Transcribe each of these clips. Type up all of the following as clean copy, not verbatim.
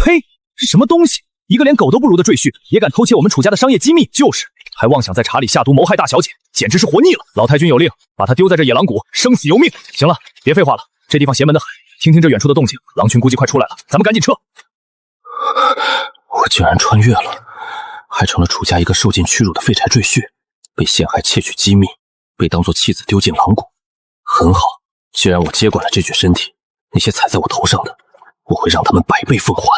呸！什么东西？一个连狗都不如的赘婿，也敢偷窃我们楚家的商业机密？就是，还妄想在茶里下毒谋害大小姐，简直是活腻了！老太君有令，把他丢在这野狼谷，生死由命。行了，别废话了，这地方邪门的很。听听这远处的动静，狼群估计快出来了，咱们赶紧撤。我竟然穿越了，还成了楚家一个受尽屈辱的废柴赘婿，被陷害窃取机密，被当作弃子丢进狼谷。很好，既然我接管了这具身体，那些踩在我头上的，我会让他们百倍奉还。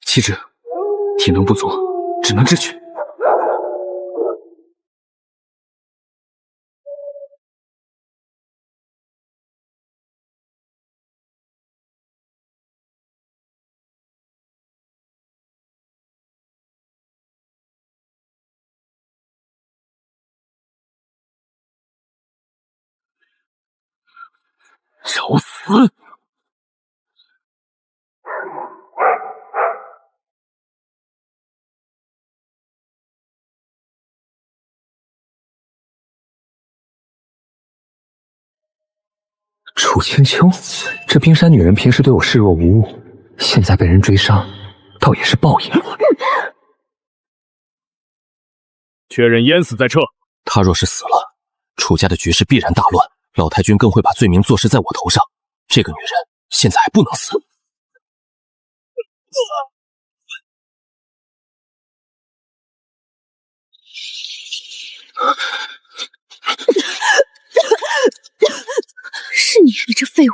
弃之，体能不足，只能智取。找死！楚清秋，这冰山女人平时对我视若无物，现在被人追杀，倒也是报应。确认淹死再撤。他若是死了，楚家的局势必然大乱，老太君更会把罪名坐实在我头上。这个女人现在还不能死。是你，你这废物，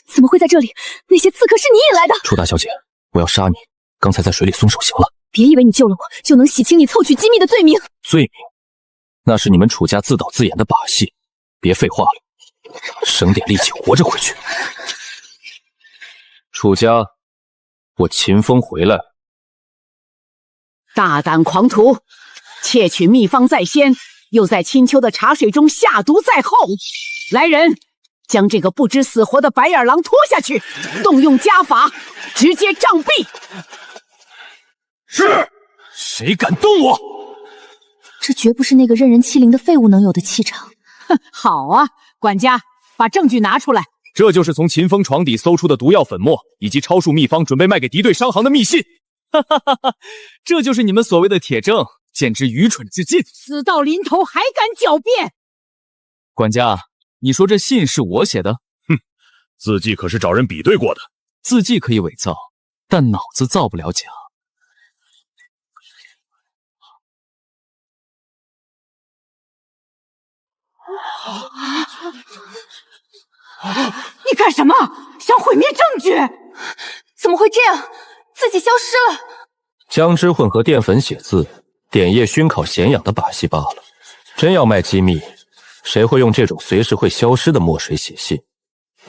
怎么会在这里？那些刺客是你引来的？楚大小姐，我要杀你，刚才在水里松手刑了。别以为你救了我，就能洗清你凑取机密的罪名。罪名？那是你们楚家自导自演的把戏，别废话了，省点力气活着回去。楚家，我秦风回来了。大胆狂徒，窃取秘方在先，又在青丘的茶水中下毒在后。来人，将这个不知死活的白眼狼拖下去，动用家法，直接杖毙。是，谁敢动我？这绝不是那个任人欺凌的废物能有的气场。哼，好啊，管家，把证据拿出来。这就是从秦风床底搜出的毒药粉末，以及超数秘方准备卖给敌对商行的密信。哈哈哈哈，这就是你们所谓的铁证，简直愚蠢至极！死到临头还敢狡辩？管家，你说这信是我写的？哼，字迹可是找人比对过的。字迹可以伪造，但脑子造不了假。你干什么？想毁灭证据？怎么会这样？自己消失了。姜汁混合淀粉写字，点液熏烤咸养的把戏罢了。真要卖机密，谁会用这种随时会消失的墨水写信？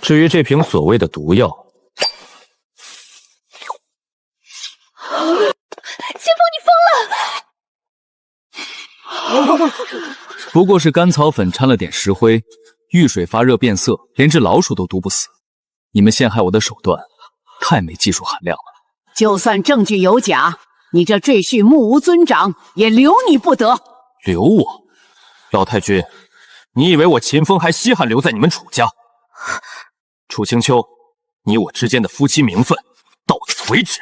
至于这瓶所谓的毒药，秦风，你疯了！不过是甘草粉掺了点石灰，遇水发热变色，连只老鼠都毒不死。你们陷害我的手段太没技术含量了。就算证据有假，你这赘婿目无尊长，也留你不得。留我？老太君，你以为我秦风还稀罕留在你们楚家？楚清秋，你我之间的夫妻名分到此为止。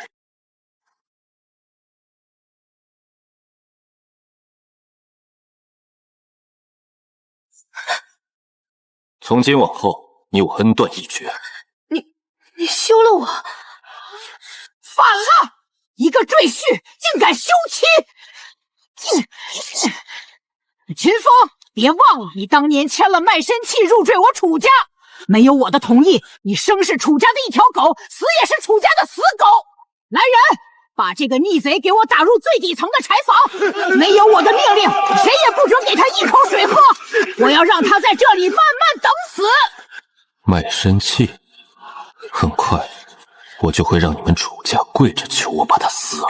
从今往后，你我恩断义绝。你休了我！反了！一个赘婿竟敢休妻！秦风，别忘了你当年签了卖身契入赘我楚家，没有我的同意，你生是楚家的一条狗，死也是楚家的死狗。来人，把这个逆贼给我打入最底层的柴房，没有我的命令，谁也不准给他一口水喝，我要让他在这里慢慢等死。卖身契，很快我就会让你们楚家跪着求我把他撕了。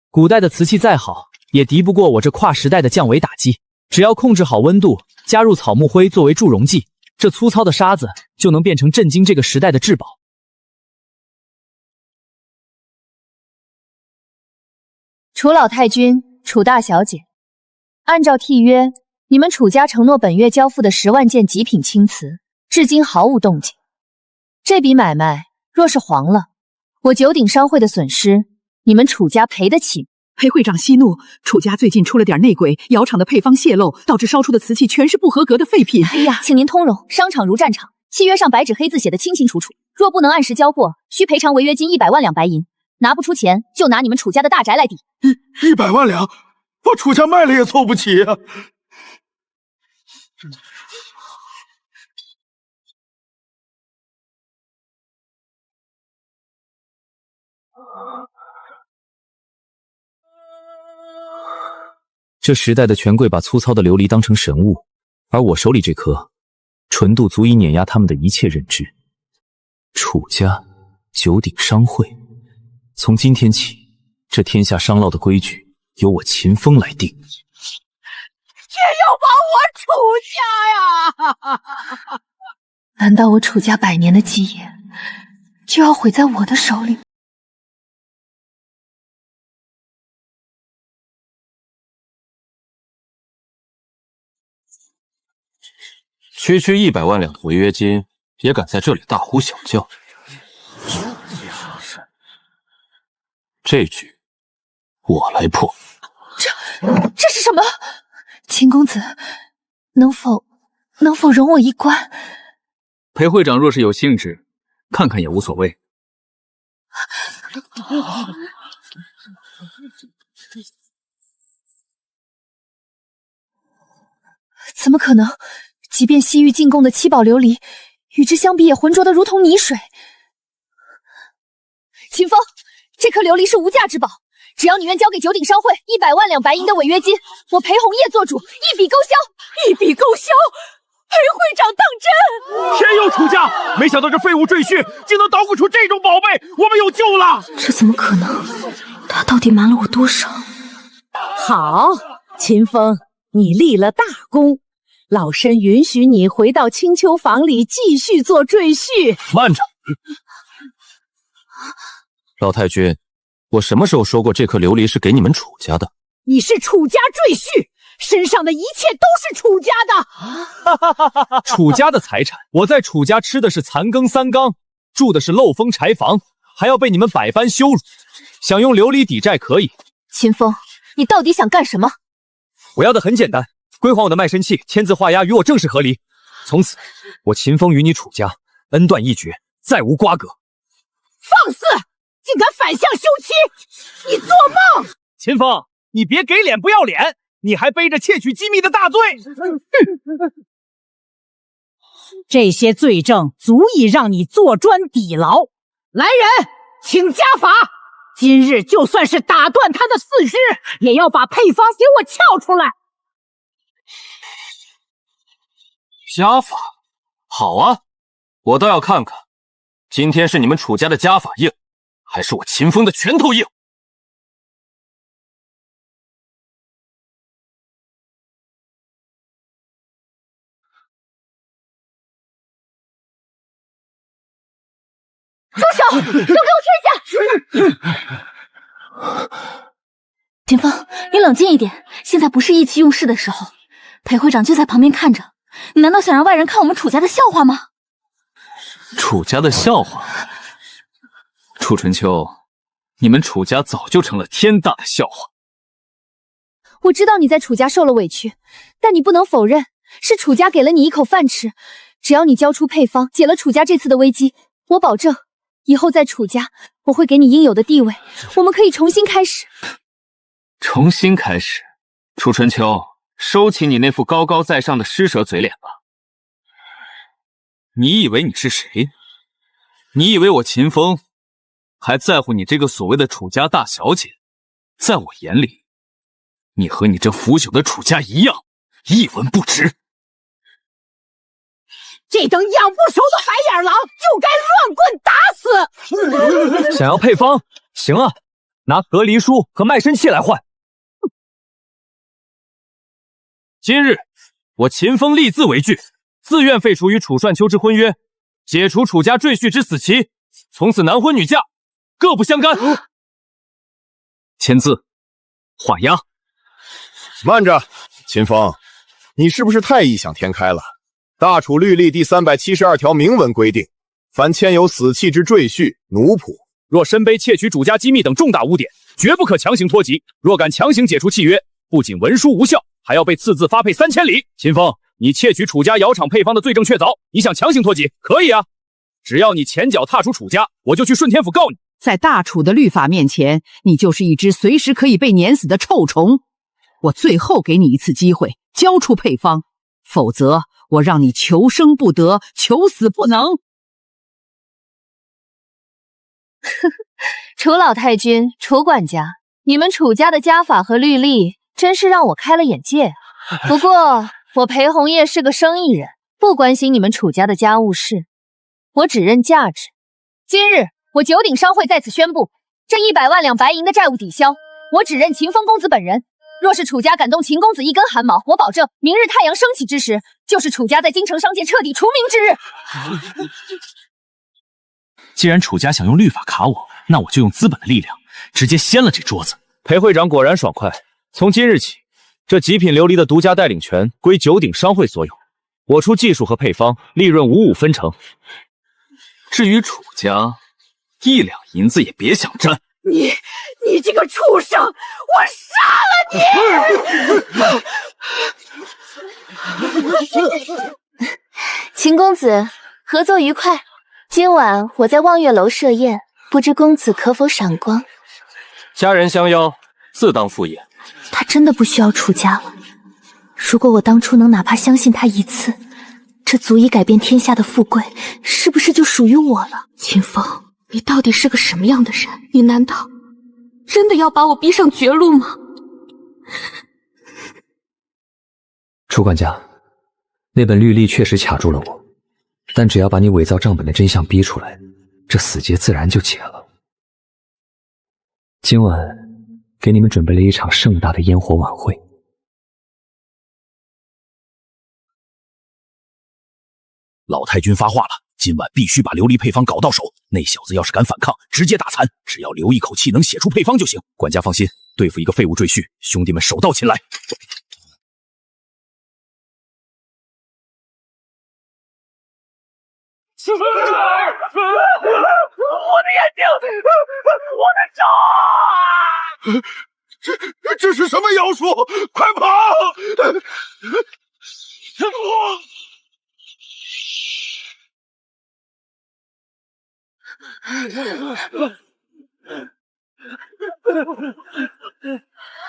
古代的瓷器再好，也敌不过我这跨时代的降维打击。只要控制好温度，加入草木灰作为助溶剂，这粗糙的沙子就能变成震惊这个时代的至宝。楚老太君，楚大小姐，按照契约，你们楚家承诺本月交付的10万件极品青瓷，至今毫无动静。这笔买卖若是黄了，我九鼎商会的损失，你们楚家赔得起？裴会长息怒，楚家最近出了点内鬼，窑厂的配方泄露，导致烧出的瓷器全是不合格的废品。哎呀，请您通融，商场如战场，契约上白纸黑字写的清清楚楚，若不能按时交货，需赔偿违约金100万两白银。拿不出钱，就拿你们楚家的大宅来抵。100万两，我楚家卖了也凑不齐啊！这时代的权贵把粗糙的琉璃当成神物，而我手里这颗，纯度足以碾压他们的一切认知。楚家九鼎商会，从今天起，这天下商烙的规矩由我秦风来定。却要把我楚家呀！难道我楚家100年的基业就要毁在我的手里？区区100万两的违约金，也敢在这里大呼小叫？这局我来破。这是什么？秦公子，能否容我一观？裴会长若是有兴致，看看也无所谓。怎么可能？即便西域进贡的7宝琉璃，与之相比也浑浊得如同泥水。秦风，这颗琉璃是无价之宝，只要你愿交给九鼎商会100万两白银的违约金，我裴红叶做主，一笔勾销。一笔勾销！裴会长当真？天佑楚家！没想到这废物赘婿竟能捣鼓出这种宝贝，我们有救了！这怎么可能？他到底瞒了我多少？好，秦风，你立了大功。老身允许你回到青丘坊里继续做赘婿。慢着，老太君，我什么时候说过这颗琉璃是给你们楚家的？你是楚家赘婿，身上的一切都是楚家的。楚家的财产，我在楚家吃的是残羹3缸，住的是漏风柴房，还要被你们百般羞辱。想用琉璃抵债可以。秦风，你到底想干什么？我要的很简单。归还我的卖身契，签字画押，与我正式和离。从此，我秦风与你楚家恩断义绝，再无瓜葛。放肆！竟敢反向休妻！你做梦！秦风，你别给脸不要脸，你还背着窃取机密的大罪。这些罪证足以让你坐砖底牢。来人，请家法！今日就算是打断他的4肢，也要把配方给我撬出来。家法，好啊，我倒要看看，今天是你们楚家的家法硬，还是我秦风的拳头硬？住手！都给我退下！秦风，你冷静一点，现在不是意气用事的时候。裴会长就在旁边看着，你难道想让外人看我们楚家的笑话吗？楚家的笑话？楚春秋，你们楚家早就成了天大的笑话。我知道你在楚家受了委屈，但你不能否认，是楚家给了你一口饭吃。只要你交出配方，解了楚家这次的危机，我保证，以后在楚家，我会给你应有的地位，我们可以重新开始。重新开始？楚春秋，收起你那副高高在上的施舍嘴脸吧。你以为你是谁？你以为我秦风还在乎你这个所谓的楚家大小姐？在我眼里，你和你这腐朽的楚家一样，一文不值。这等养不熟的白眼狼就该乱棍打死！想要配方，行啊，拿和离书和卖身契来换。今日我秦风立字为据，自愿废除与楚算秋之婚约，解除楚家赘婿之死期，从此男婚女嫁，各不相干。签字，画押。慢着，秦风，你是不是太异想天开了？大楚律例第372条明文规定，凡签有死契之赘婿、奴仆，若身背窃取主家机密等重大污点，绝不可强行脱籍。若敢强行解除契约，不仅文书无效，还要被赐字发配3000里。秦风，你窃取楚家窑厂配方的罪证确凿，你想强行脱籍，可以啊。只要你前脚踏出楚家，我就去顺天府告你。在大楚的律法面前，你就是一只随时可以被碾死的臭虫。我最后给你一次机会，交出配方，否则我让你求生不得，求死不能。楚老太君，楚管家，你们楚家的家法和律例真是让我开了眼界。不过我裴红叶是个生意人，不关心你们楚家的家务事，我只认价值。今日我九鼎商会在此宣布，这100万两白银的债务抵销，我只认秦风公子本人。若是楚家敢动秦公子一根汗毛，我保证明日太阳升起之时，就是楚家在京城商界彻底除名之日。既然楚家想用律法卡我，那我就用资本的力量，直接掀了这桌子。裴会长果然爽快，从今日起，这极品琉璃的独家带领权归九鼎商会所有，我出技术和配方，利润55分成。至于楚家，1两银子也别想沾。你这个畜生，我杀了你！秦公子，合作愉快。今晚我在望月楼设宴，不知公子可否赏光？家人相邀，自当赴宴。他真的不需要楚家了。如果我当初能哪怕相信他一次，这足以改变天下的富贵，是不是就属于我了？秦风，你到底是个什么样的人？你难道真的要把我逼上绝路吗？楚管家，那本律例确实卡住了我，但只要把你伪造账本的真相逼出来，这死结自然就解了。今晚给你们准备了一场盛大的烟火晚会。老太君发话了，今晚必须把琉璃配方搞到手。那小子要是敢反抗，直接打残，只要留一口气能写出配方就行。管家放心，对付一个废物赘婿，兄弟们手到擒来。我的眼睛，我的手！这是什么妖术？快跑！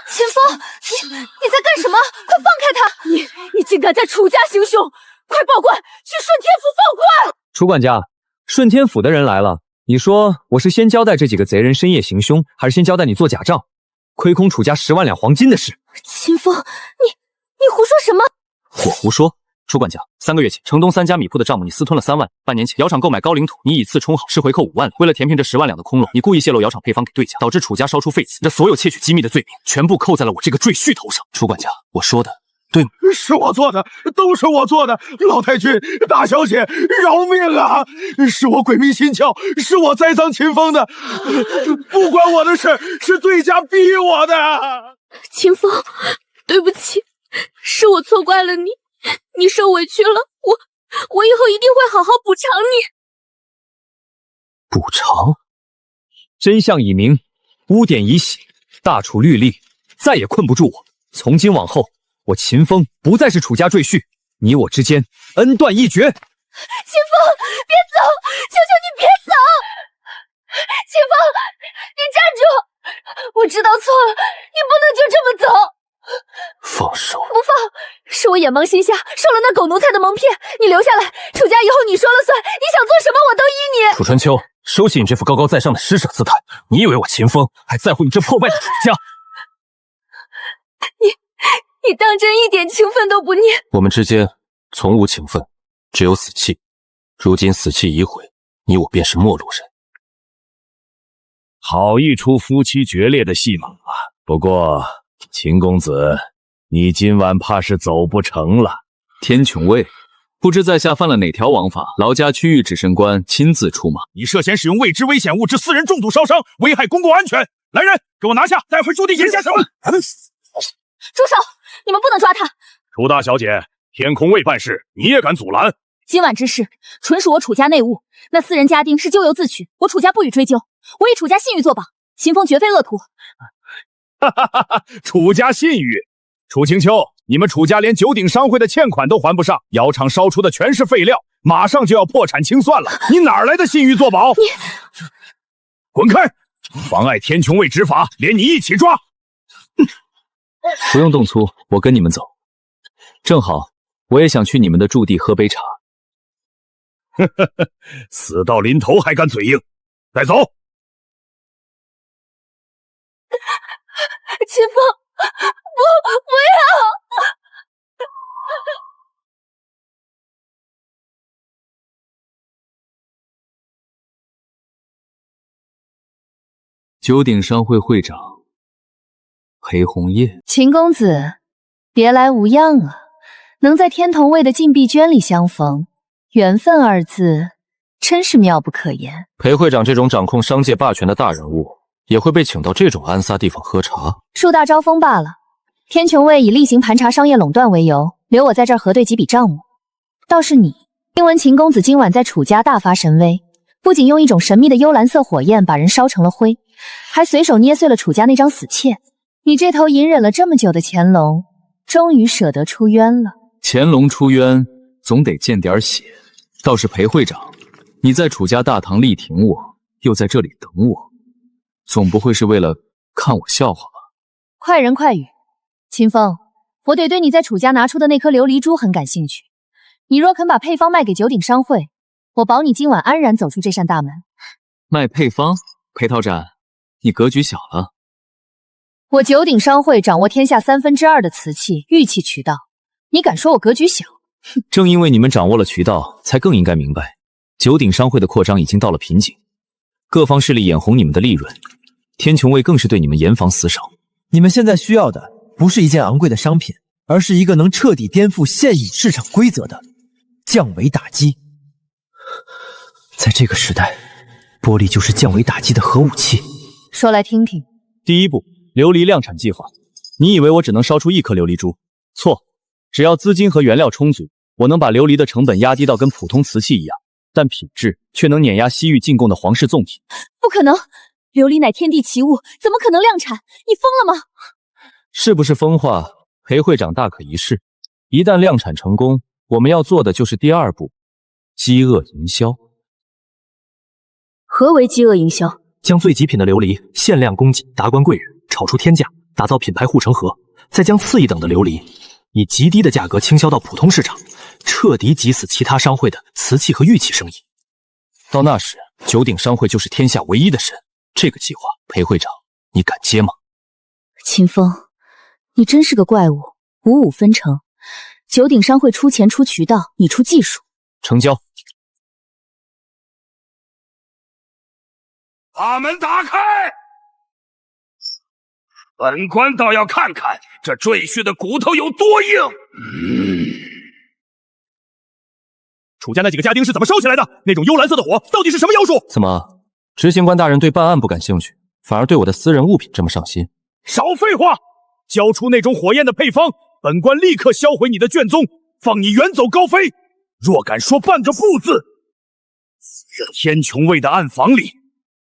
秦风，你在干什么？快放开他！你竟敢在楚家行凶！快报官，去顺天府报官！楚管家，顺天府的人来了，你说我是先交代这几个贼人深夜行凶，还是先交代你做假账，亏空楚家10万两黄金的事？秦风，你胡说什么？我胡说？楚管家，3个月前，城东3家米铺的账目你私吞了3万。半年前，窑厂购买高岭土，你以次充好，是回扣5万两。为了填平这10万两的空漏，你故意泄露窑厂配方给对家，导致楚家烧出废瓷。这所有窃取机密的罪名，全部扣在了我这个赘婿头上。楚管家，我说的对吗？是我做的，都是我做的。老太君、大小姐，饶命啊！是我鬼迷心窍，是我栽赃秦风的，不关我的事，是对家逼我的。秦风，对不起，是我错怪了你。你受委屈了，我以后一定会好好补偿你。补偿？真相已明，污点已洗，大楚律例再也困不住我。从今往后，我秦风不再是楚家赘婿，你我之间恩断义绝。秦风，别走，求求你别走！秦风，你站住！我知道错了，你不能就这么走。放手！不放！是我眼盲心瞎，受了那狗奴才的蒙骗。你留下来，楚家以后你说了算，你想做什么我都依你。楚春秋，收起你这副高高在上的施舍姿态。你以为我秦风还在乎你这破败的楚家？你当真一点情分都不念？我们之间从无情分，只有死契。如今死契已毁，你我便是陌路人。好一出夫妻决裂的戏码啊！不过秦公子，你今晚怕是走不成了。天穹卫，不知在下犯了哪条王法？劳家区域指审官亲自出马。你涉嫌使用未知危险物致私人重度烧伤，危害公共安全。来人，给我拿下，待会诛地点下手。住手！你们不能抓他。楚大小姐，天空卫办事，你也敢阻拦？今晚之事纯属我楚家内务，那私人家丁是咎由自取，我楚家不予追究。我以楚家信誉作保，秦风绝非恶徒。哈哈哈哈！楚家信誉，楚清秋，你们楚家连九鼎商会的欠款都还不上，窑厂烧出的全是废料，马上就要破产清算了，你哪来的信誉作保？你滚开！妨碍天穹卫执法，连你一起抓！不用动粗，我跟你们走。正好，我也想去你们的驻地喝杯茶。呵呵呵，死到临头还敢嘴硬，带走！秦风，不要！九鼎商会会长裴红叶，秦公子，别来无恙啊！能在天童卫的禁闭圈里相逢，缘分二字真是妙不可言。裴会长这种掌控商界霸权的大人物，也会被请到这种安撒地方喝茶？树大招风罢了。天穹卫以例行盘查商业垄断为由，留我在这儿核对几笔账目。倒是你，听闻秦公子今晚在楚家大发神威，不仅用一种神秘的幽蓝色火焰把人烧成了灰，还随手捏碎了楚家那张死妾。你这头隐忍了这么久的乾隆，终于舍得出冤了。乾隆出冤总得见点血。倒是裴会长，你在楚家大堂力挺我，又在这里等我，总不会是为了看我笑话吧？快人快语，秦风，我得对你在楚家拿出的那颗琉璃珠很感兴趣。你若肯把配方卖给九鼎商会，我保你今晚安然走出这扇大门。卖配方？裴讨斩，你格局小了。我九鼎商会掌握天下2/3的瓷器、玉器渠道，你敢说我格局小？正因为你们掌握了渠道，才更应该明白，九鼎商会的扩张已经到了瓶颈，各方势力眼红你们的利润，天穹卫更是对你们严防死守。你们现在需要的不是一件昂贵的商品，而是一个能彻底颠覆现有市场规则的降维打击。在这个时代，玻璃就是降维打击的核武器。说来听听。第一步，琉璃量产计划。你以为我只能烧出1颗琉璃珠？错，只要资金和原料充足，我能把琉璃的成本压低到跟普通瓷器一样，但品质却能碾压西域进贡的皇室贡品。不可能，琉璃乃天地奇物，怎么可能量产？你疯了吗？是不是疯话？裴会长大可一试。一旦量产成功，我们要做的就是第2步，饥饿营销。何为饥饿营销？将最极品的琉璃限量供给达官贵人，炒出天价，打造品牌护城河，再将次一等的琉璃以极低的价格倾销到普通市场，彻底挤死其他商会的瓷器和玉器生意。到那时，九鼎商会就是天下唯一的神。这个计划，裴会长，你敢接吗？秦风，你真是个怪物，55分成。九鼎商会出钱出渠道，你出技术。成交。把门打开！本官倒要看看这赘婿的骨头有多硬。楚家那几个家丁是怎么烧起来的？那种幽蓝色的火到底是什么妖术？怎么，执行官大人对办案不感兴趣，反而对我的私人物品这么上心？少废话！交出那种火焰的配方，本官立刻销毁你的卷宗，放你远走高飞。若敢说半个不字，天穹卫的暗房里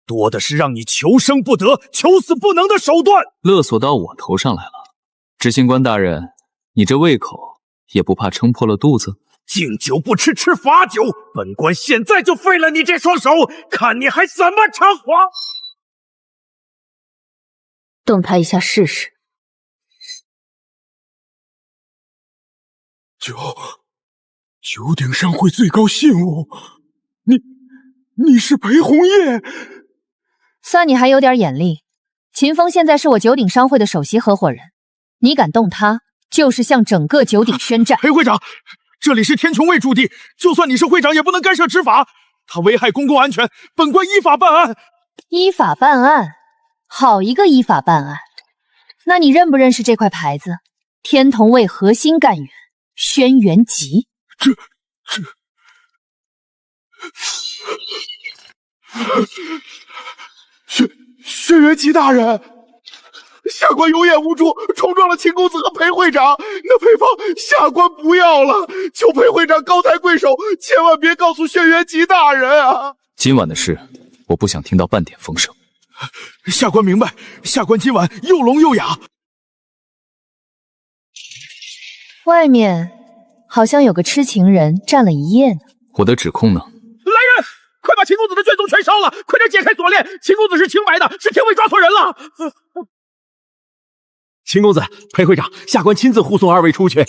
多的是让你求生不得、求死不能的手段。勒索到我头上来了，执行官大人，你这胃口也不怕撑破了肚子？敬酒不吃吃罚酒，本官现在就废了你这双手，看你还怎么偿还！动他一下试试。九鼎商会最高信物，你是裴红叶？算你还有点眼力。秦风现在是我九鼎商会的首席合伙人，你敢动他，就是向整个九鼎宣战。裴会长，这里是天穹卫驻地，就算你是会长，也不能干涉执法。他危害公共安全，本官依法办案。依法办案？好一个依法办案！那你认不认识这块牌子？天童卫核心干员轩辕吉。轩辕吉大人，下下官有眼无珠，冲撞了秦公子和裴会长。那配方下官不要了，求裴会长高抬贵手，千万别告诉轩辕吉大人啊！今晚的事，我不想听到半点风声。下官明白，下官今晚又聋又哑。外面好像有个痴情人站了一夜呢。我的指控呢？来人，快把秦公子的卷宗全烧了！快点解开锁链！秦公子是清白的，是天卫抓错人了。秦公子，裴会长，下官亲自护送二位出去。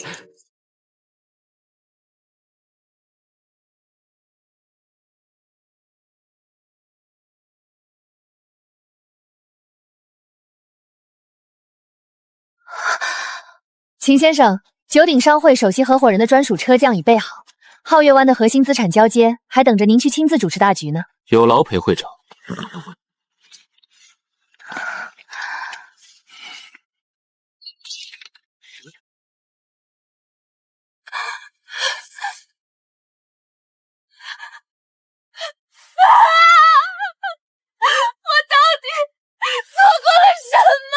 秦先生，九鼎商会首席合伙人的专属车将已备好，皓月湾的核心资产交接还等着您去亲自主持大局呢。有劳裴会长。我到底做过了什么？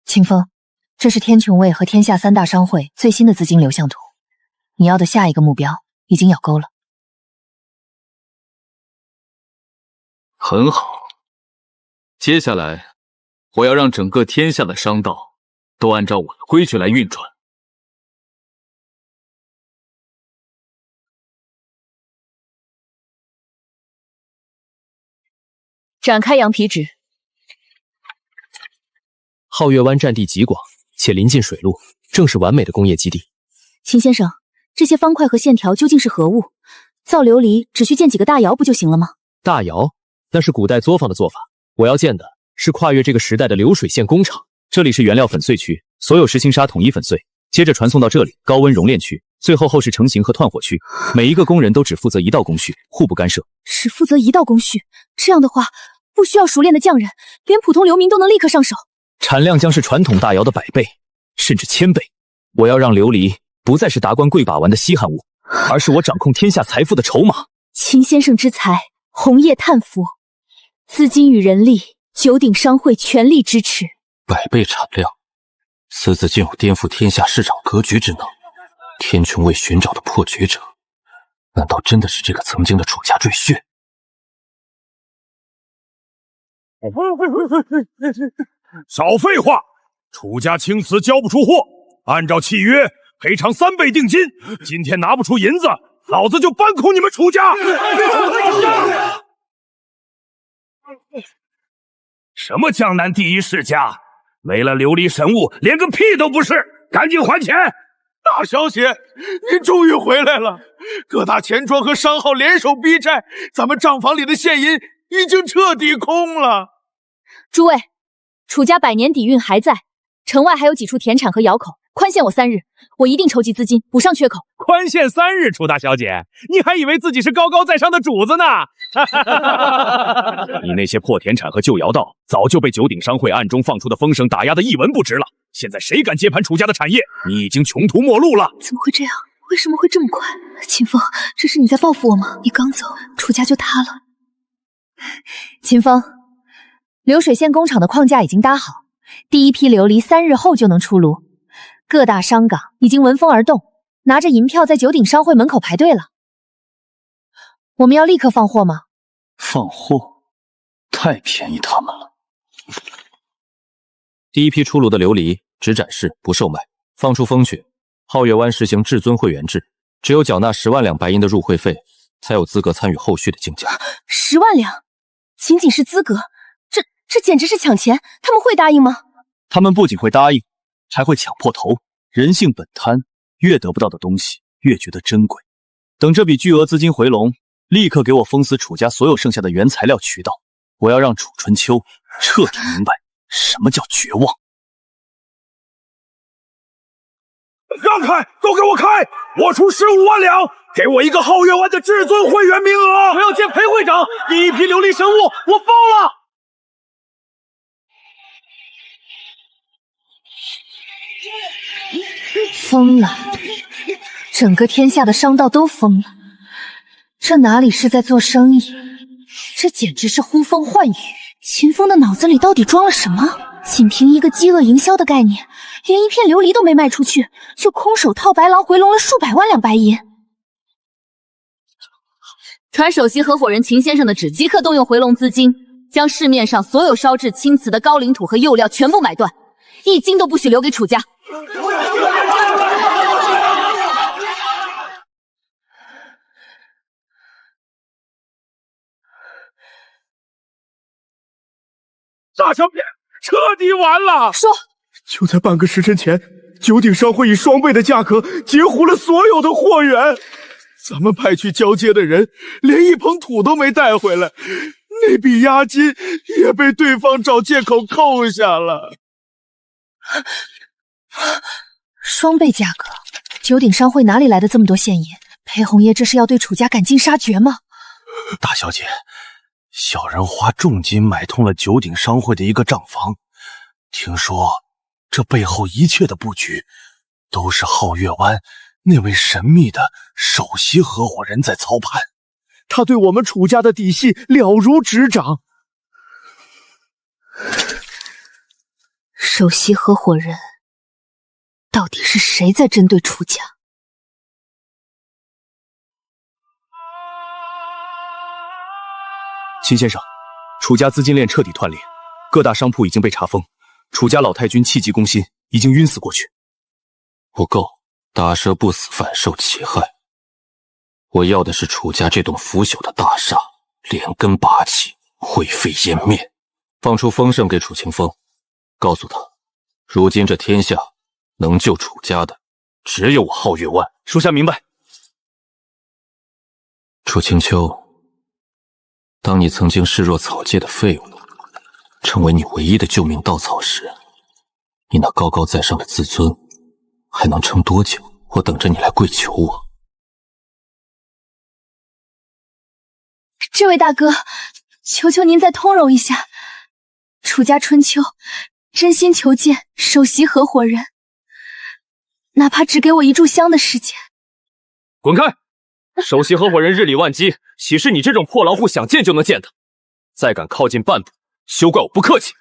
秦风，这是天穹卫和天下三大商会最新的资金流向图，你要的下一个目标已经咬钩了。很好，接下来我要让整个天下的商道都按照我的规矩来运转。展开羊皮纸。皓月湾占地极广，且临近水路，正是完美的工业基地。秦先生，这些方块和线条究竟是何物？造琉璃只需建几个大窑不就行了吗？大窑那是古代作坊的做法，我要建的是跨越这个时代的流水线工厂。这里是原料粉碎区，所有实心砂统一粉碎，接着传送到这里高温熔炼区，最后后是成型和团火区。每一个工人都只负责一道工序，互不干涉。只负责一道工序，这样的话，不需要熟练的匠人，连普通流民都能立刻上手。产量将是传统大窑的100倍，甚至1000倍。我要让琉璃不再是达官贵把玩的稀罕物，而是我掌控天下财富的筹码。秦先生之才，红叶叹服，资金与人力，九鼎商会全力支持。100倍产量，此子竟有颠覆天下市场格局之能。天穹卫寻找的破局者，难道真的是这个曾经的楚家赘婿？少废话！楚家青瓷交不出货，按照契约赔偿3倍定金。今天拿不出银子，老子就搬空你们楚家！什么江南第一世家？为了琉璃神物，连个屁都不是！赶紧还钱！大小姐，您终于回来了！各大钱庄和商号联手逼债，咱们账房里的现银已经彻底空了。诸位，楚家100年底蕴还在，城外还有几处田产和窑口，宽限我3日，我一定筹集资金补上缺口。宽限3日，楚大小姐，你还以为自己是高高在上的主子呢？你那些破田产和旧窑道，早就被九鼎商会暗中放出的风声打压得一文不值了。现在谁敢接盘楚家的产业？你已经穷途末路了。怎么会这样？为什么会这么快？秦风，这是你在报复我吗？你刚走，楚家就塌了。秦风，流水线工厂的框架已经搭好，第一批琉璃3日后就能出炉。各大商港已经闻风而动，拿着银票在九鼎商会门口排队了。我们要立刻放货吗？放货？太便宜他们了。第一批出炉的琉璃只展示不售卖，放出风去。皓月湾实行至尊会员制，只有缴纳10万两白银的入会费，才有资格参与后续的竞价。10万两，仅仅是资格，这简直是抢钱！他们会答应吗？他们不仅会答应，还会抢破头。人性本贪，越得不到的东西越觉得珍贵。等这笔巨额资金回笼，立刻给我封死楚家所有剩下的原材料渠道。我要让楚春秋彻底明白什么叫绝望。让开，都给我开！我出15万两，给我一个皓月湾的至尊会员名额。我要见裴会长，第一批琉璃神物我包了。疯了，整个天下的商道都疯了。这哪里是在做生意，这简直是呼风唤雨！秦风的脑子里到底装了什么？仅凭一个饥饿营销的概念，连一片琉璃都没卖出去，就空手套白狼回笼了数百万两白银。传首席合伙人秦先生的旨，即刻动用回笼资金，将市面上所有烧制青瓷的高岭土和釉料全部买断，一斤都不许留给楚家。大小姐，彻底完了！说，就在半个时辰前，九鼎商会以双倍的价格截胡了所有的货源，咱们派去交接的人连一捧土都没带回来，那笔押金也被对方找借口扣下了。双倍价格，九鼎商会哪里来的这么多现银？裴红叶这是要对楚家赶尽杀绝吗？大小姐，小人花重金买通了九鼎商会的一个账房，听说这背后一切的布局都是皓月湾那位神秘的首席合伙人在操盘，他对我们楚家的底细了如指掌。首席合伙人到底是谁在针对楚家？秦先生，楚家资金链彻底断裂，各大商铺已经被查封，楚家老太君气急攻心，已经晕死过去。不够，打蛇不死，反受其害。我要的是楚家这栋腐朽的大厦，连根拔起，灰飞烟灭。放出风声给楚清风，告诉他，如今这天下能救楚家的，只有我皓月湾。属下明白。楚清秋，当你曾经视若草芥的废物，成为你唯一的救命稻草时，你那高高在上的自尊还能撑多久？我等着你来跪求我。这位大哥，求求您再通融一下，楚家春秋真心求见首席合伙人，哪怕只给我一炷香的时间。滚开！首席合伙人日理万机，岂是你这种破老虎想见就能见的？再敢靠近半步，休怪我不客气。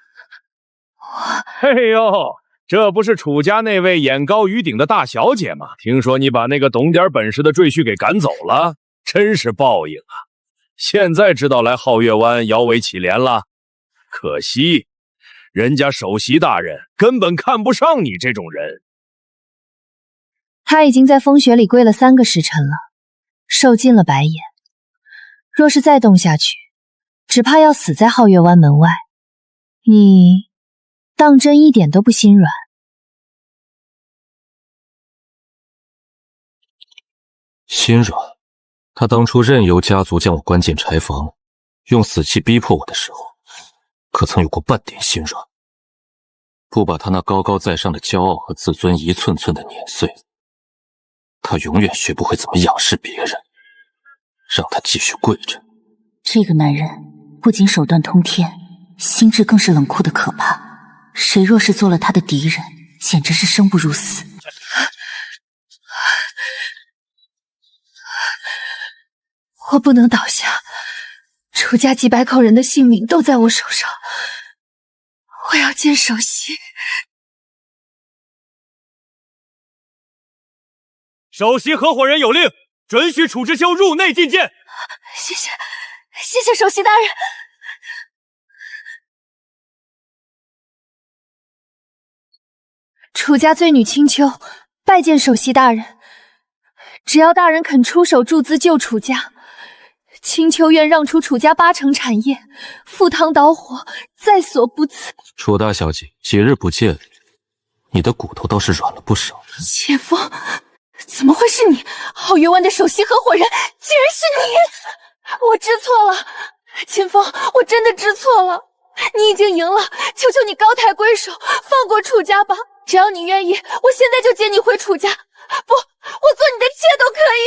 嘿呦，这不是楚家那位眼高于顶的大小姐吗？听说你把那个懂点本事的赘婿给赶走了，真是报应啊！现在知道来皓月湾摇尾乞怜了。可惜，人家首席大人根本看不上你这种人。他已经在风雪里跪了3个时辰了，受尽了白眼。若是再动下去，只怕要死在皓月湾门外。你当真一点都不心软？心软？他当初任由家族将我关进柴房，用死气逼迫我的时候，可曾有过半点心软？不把他那高高在上的骄傲和自尊一寸寸的碾碎，他永远学不会怎么仰视别人。让他继续跪着。这个男人不仅手段通天，心智更是冷酷的可怕。谁若是做了他的敌人，简直是生不如死。我不能倒下，楚家几百口人的性命都在我手上。我要见首席。首席合伙人有令，准许楚之秋入内觐见。谢谢，谢谢首席大人。楚家罪女青秋拜见首席大人。只要大人肯出手注资救楚家，青秋愿让出楚家80%产业，赴汤蹈火，在所不辞。楚大小姐，几日不见，你的骨头倒是软了不少。切风，怎么会是你？皓月湾的首席合伙人竟然是你！我知错了，秦风，我真的知错了。你已经赢了，求求你高抬贵手，放过楚家吧。只要你愿意，我现在就接你回楚家。不，我做你的妾都可以。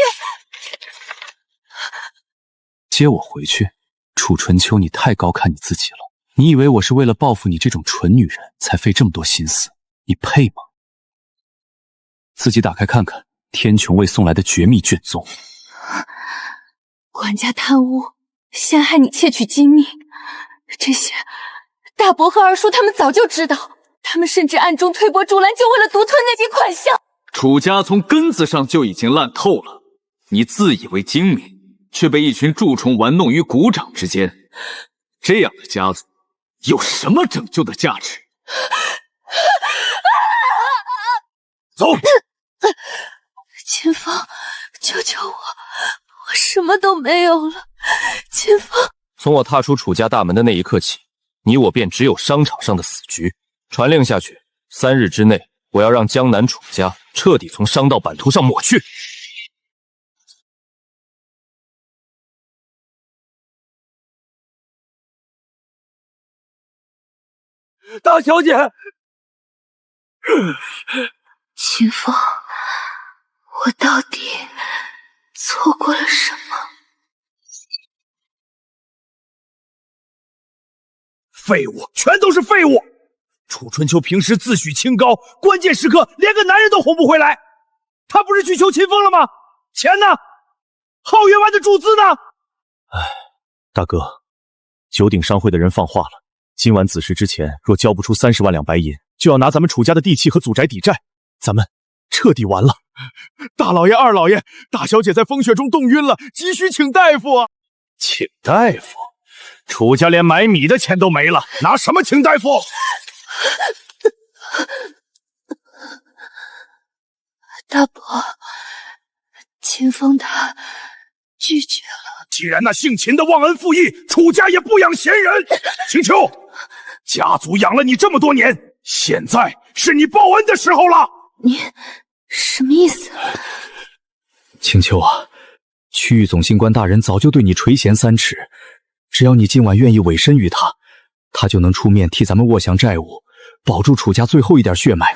接我回去？楚春秋，你太高看你自己了。你以为我是为了报复你这种蠢女人才费这么多心思？你配吗？自己打开看看，天穹卫送来的绝密卷宗。管家贪污，陷害你窃取机密，这些大伯和二叔他们早就知道，他们甚至暗中推波助澜，就为了独吞那笔款项。楚家从根子上就已经烂透了，你自以为精明，却被一群蛀虫玩弄于股掌之间。这样的家族有什么拯救的价值？走！秦风，救救我！我什么都没有了，秦风。从我踏出楚家大门的那一刻起，你我便只有商场上的死局。传令下去，3日之内，我要让江南楚家彻底从商道版图上抹去。大小姐，秦风，我到底错过了什么？废物，全都是废物！楚春秋平时自诩清高，关键时刻连个男人都哄不回来。他不是去求秦风了吗？钱呢？皓月湾的注资呢？唉，大哥，九鼎商会的人放话了，今晚子时之前若交不出30万两白银，就要拿咱们楚家的地契和祖宅抵债，咱们彻底完了。大老爷、二老爷，大小姐在风雪中冻晕了，急需请大夫啊！请大夫？楚家连买米的钱都没了，拿什么请大夫？大伯，秦风他拒绝了。既然那姓秦的忘恩负义，楚家也不养闲人。秦秋，家族养了你这么多年，现在是你报恩的时候了。你什么意思？青秋啊，区域总信官大人早就对你垂涎3尺，只要你今晚愿意委身于他，他就能出面替咱们握降债务，保住楚家最后一点血脉。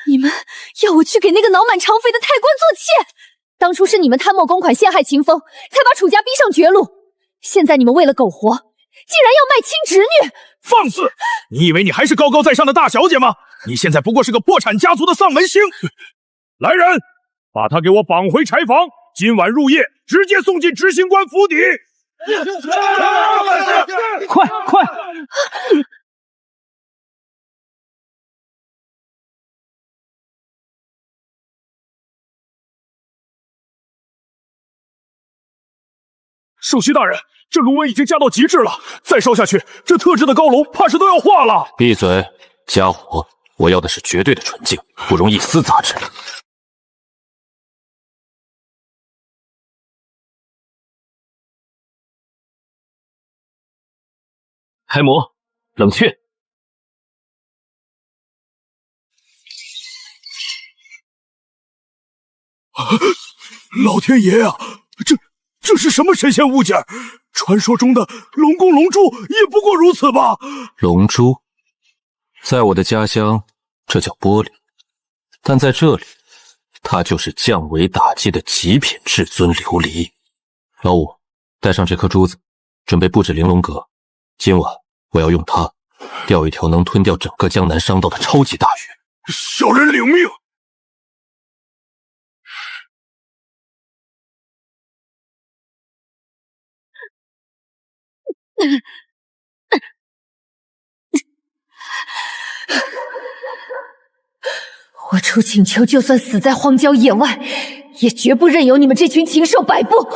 你们要我去给那个脑满肠肥的太官做妾？当初是你们贪墨公款陷害秦风，才把楚家逼上绝路。现在你们为了苟活，竟然要卖亲侄女！放肆！你以为你还是高高在上的大小姐吗？你现在不过是个破产家族的丧门星。来人，把他给我绑回柴房，今晚入夜直接送进执行官府邸。快！首席大人，这炉温已经加到极致了，再烧下去，这特制的高楼怕是都要化了。闭嘴！加火！我要的是绝对的纯净，不容一丝杂质。开模，冷却。老天爷啊！这是什么神仙物件？传说中的龙宫龙珠也不过如此吧？龙珠，在我的家乡，这叫玻璃，但在这里，它就是降维打击的极品至尊琉璃。老五，带上这颗珠子，准备布置玲珑阁。今晚我要用它钓一条能吞掉整个江南商道的超级大鱼。小人领命。我楚景秋就算死在荒郊野外，也绝不任由你们这群禽兽摆布。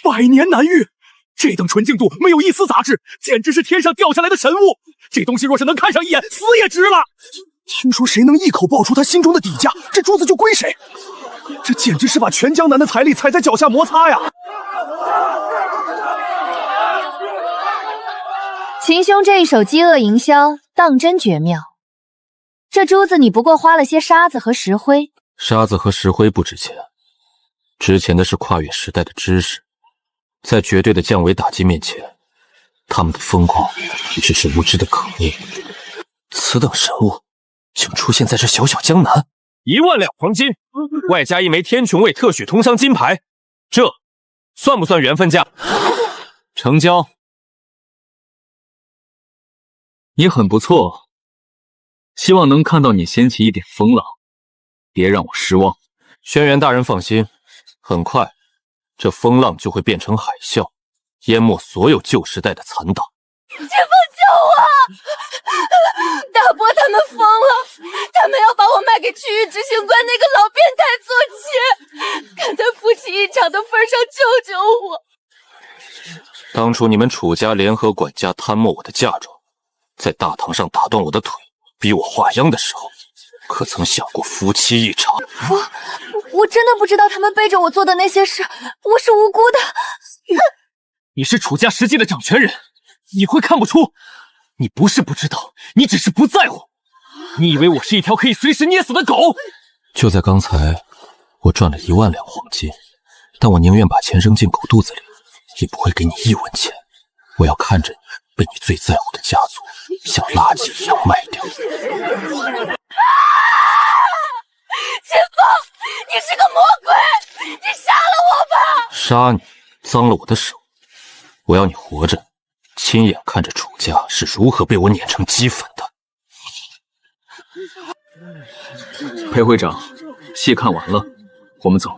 百年难遇，这等纯净度没有一丝杂质，简直是天上掉下来的神物。这东西若是能看上一眼，死也值了。听说谁能一口爆出他心中的底价，这珠子就归谁。这简直是把全江南的财力踩在脚下摩擦呀！秦兄这一手饥饿营销，当真绝妙。这珠子你不过花了些沙子和石灰。沙子和石灰不值钱，值钱的是跨越时代的知识。在绝对的降维打击面前，他们的疯狂只是无知的可恶。此等神物竟出现在这小小江南！1万两黄金，外加1枚天穹卫特许通商金牌，这算不算缘分价？成交。你很不错，希望能看到你掀起一点风浪，别让我失望。轩辕大人放心，很快这风浪就会变成海啸，淹没所有旧时代的残党。前锋救我！大伯他们疯了，他们要把我卖给区域执行官那个老变态做妾，看在夫妻一场的份上，救救我！当初你们楚家联合管家贪没我的嫁妆，在大堂上打断我的腿，逼我画押的时候，可曾想过夫妻一场？我真的不知道他们背着我做的那些事，我是无辜的。你是楚家实际的掌权人，你会看不出？你不是不知道，你只是不在乎。你以为我是一条可以随时捏死的狗？就在刚才，我赚了1万两黄金，但我宁愿把钱扔进狗肚子里，也不会给你1文钱。我要看着你被你最在乎的家族像垃圾一样卖掉。前锋，你是个魔鬼！你杀了我吧！杀你，脏了我的手。我要你活着，亲眼看着楚家是如何被我碾成齑粉的。裴会长，戏看完了，我们走。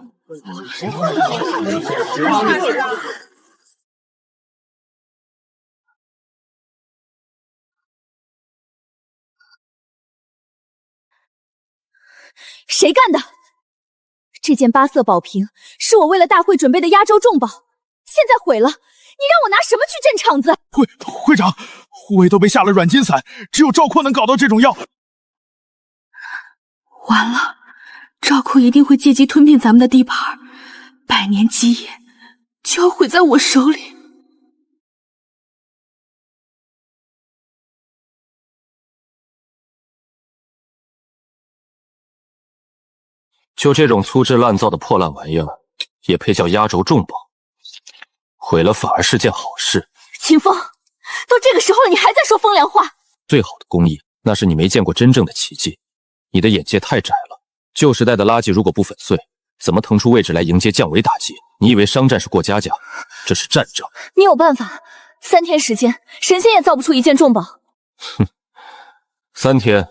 谁干的？这件8色宝瓶是我为了大会准备的压轴重宝，现在毁了，你让我拿什么去镇场子？会长，护卫都被下了软筋散，只有赵括能搞到这种药。完了，赵括一定会借机吞并咱们的地盘，100年基业就要毁在我手里。就这种粗制滥造的破烂玩意儿，也配叫压轴重宝？毁了反而是件好事。秦风，都这个时候了，你还在说风凉话？最好的工艺，那是你没见过真正的奇迹。你的眼界太窄了。旧时代的垃圾如果不粉碎，怎么腾出位置来迎接降维打击？你以为商战是过家家？这是战争。你有办法？3天时间，神仙也造不出一件重宝。哼，3天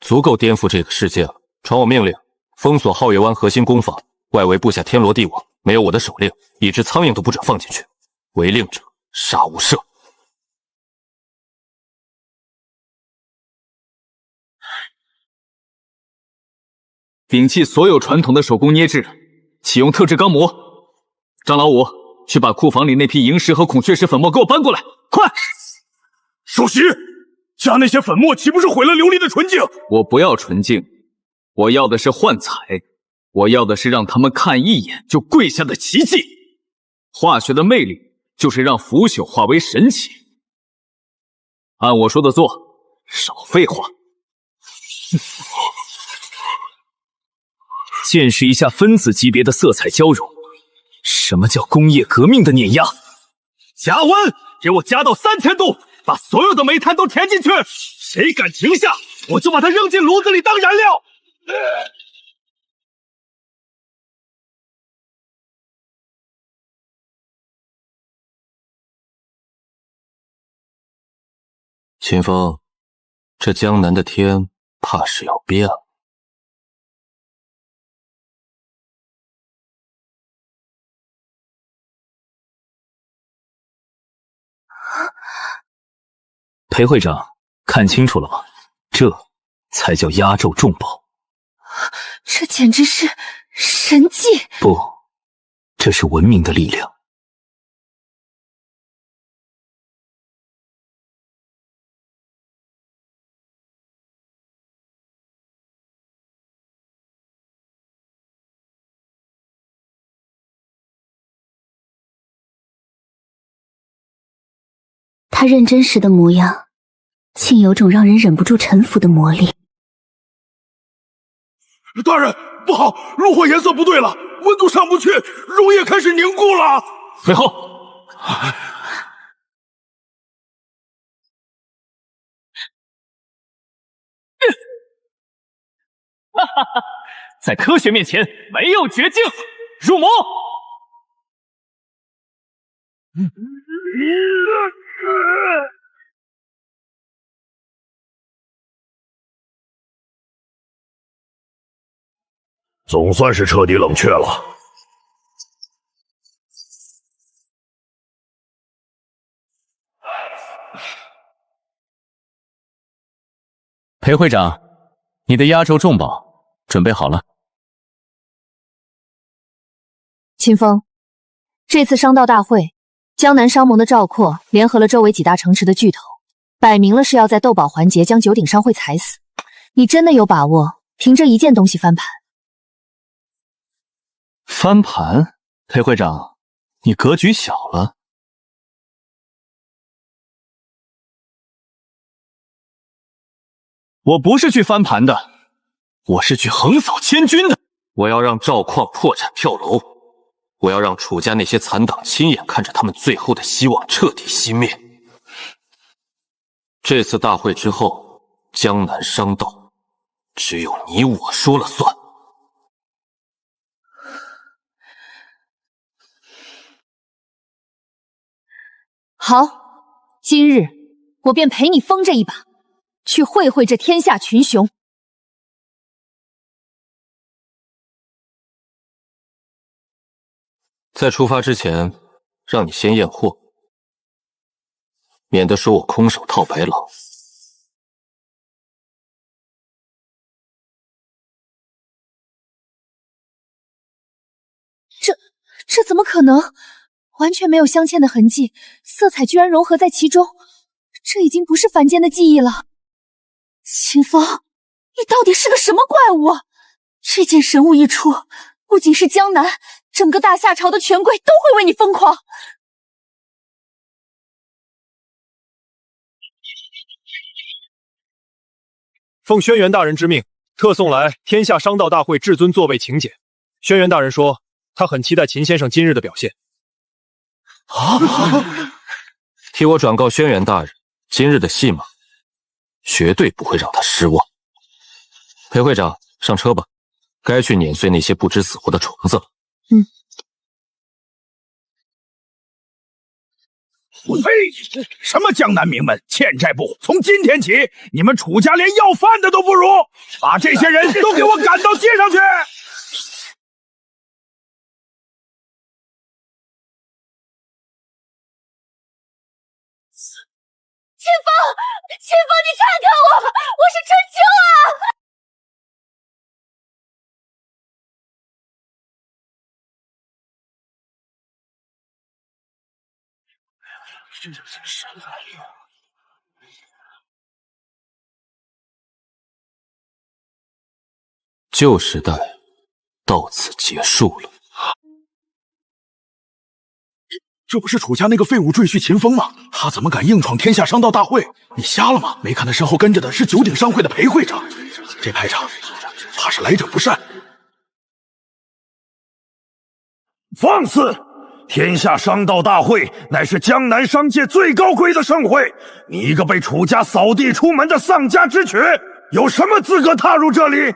足够颠覆这个世界了。传我命令，封锁皓月湾核心工坊，外围布下天罗地网，没有我的手令，一只苍蝇都不准放进去。违令者，杀无赦。摒弃所有传统的手工捏制，启用特制钢模。张老五，去把库房里那批萤石和孔雀石粉末给我搬过来，快！首席，加那些粉末岂不是毁了琉璃的纯净？我不要纯净，我要的是幻彩，我要的是让他们看一眼就跪下的奇迹。化学的魅力就是让腐朽化为神奇。按我说的做，少废话。见识一下分子级别的色彩交融，什么叫工业革命的碾压？加温，给我加到3000度，把所有的煤炭都填进去，谁敢停下，我就把它扔进炉子里当燃料。秦风，这江南的天怕是要变了。裴会长，看清楚了吗？这才叫压轴重宝。这简直是神迹！不，这是文明的力量。他认真时的模样，竟有种让人忍不住臣服的魔力。大人，不好，炉火颜色不对了，温度上不去，溶液开始凝固了。随后，哈哈哈，在科学面前没有绝境，入魔。总算是彻底冷却了。裴会长，你的压轴重宝准备好了。秦风，这次商道大会，江南商盟的赵括联合了周围几大城池的巨头，摆明了是要在斗宝环节将九鼎商会踩死。你真的有把握凭这一件东西翻盘？翻盘？裴会长，你格局小了。我不是去翻盘的，我是去横扫千军的。我要让赵括破产跳楼，我要让楚家那些残党亲眼看着他们最后的希望彻底熄灭。这次大会之后，江南商道只有你我说了算。好，今日我便陪你疯这一把，去会会这天下群雄。在出发之前，让你先验货，免得说我空手套白狼。这怎么可能？完全没有镶嵌的痕迹，色彩居然融合在其中，这已经不是凡间的记忆了。秦风，你到底是个什么怪物？这件神物一出，不仅是江南，整个大夏朝的权贵都会为你疯狂。奉轩辕大人之命，特送来天下商道大会至尊座位请柬。轩辕大人说，他很期待秦先生今日的表现。替我转告轩辕大人，今日的戏码绝对不会让他失望。裴会长，上车吧，该去碾碎那些不知死活的虫子了。呸！什么江南名门欠债不？从今天起，你们楚家连要饭的都不如！把这些人都给我赶到街上去！秦风，秦风，你看看我，我是春秋啊！旧时代到此结束了。这不是楚家那个废物赘婿秦风吗？他怎么敢硬闯天下商道大会？你瞎了吗？没看他身后跟着的是九鼎商会的裴会长，这排场怕是来者不善。放肆！天下商道大会乃是江南商界最高贵的盛会，你一个被楚家扫地出门的丧家之犬，有什么资格踏入这里？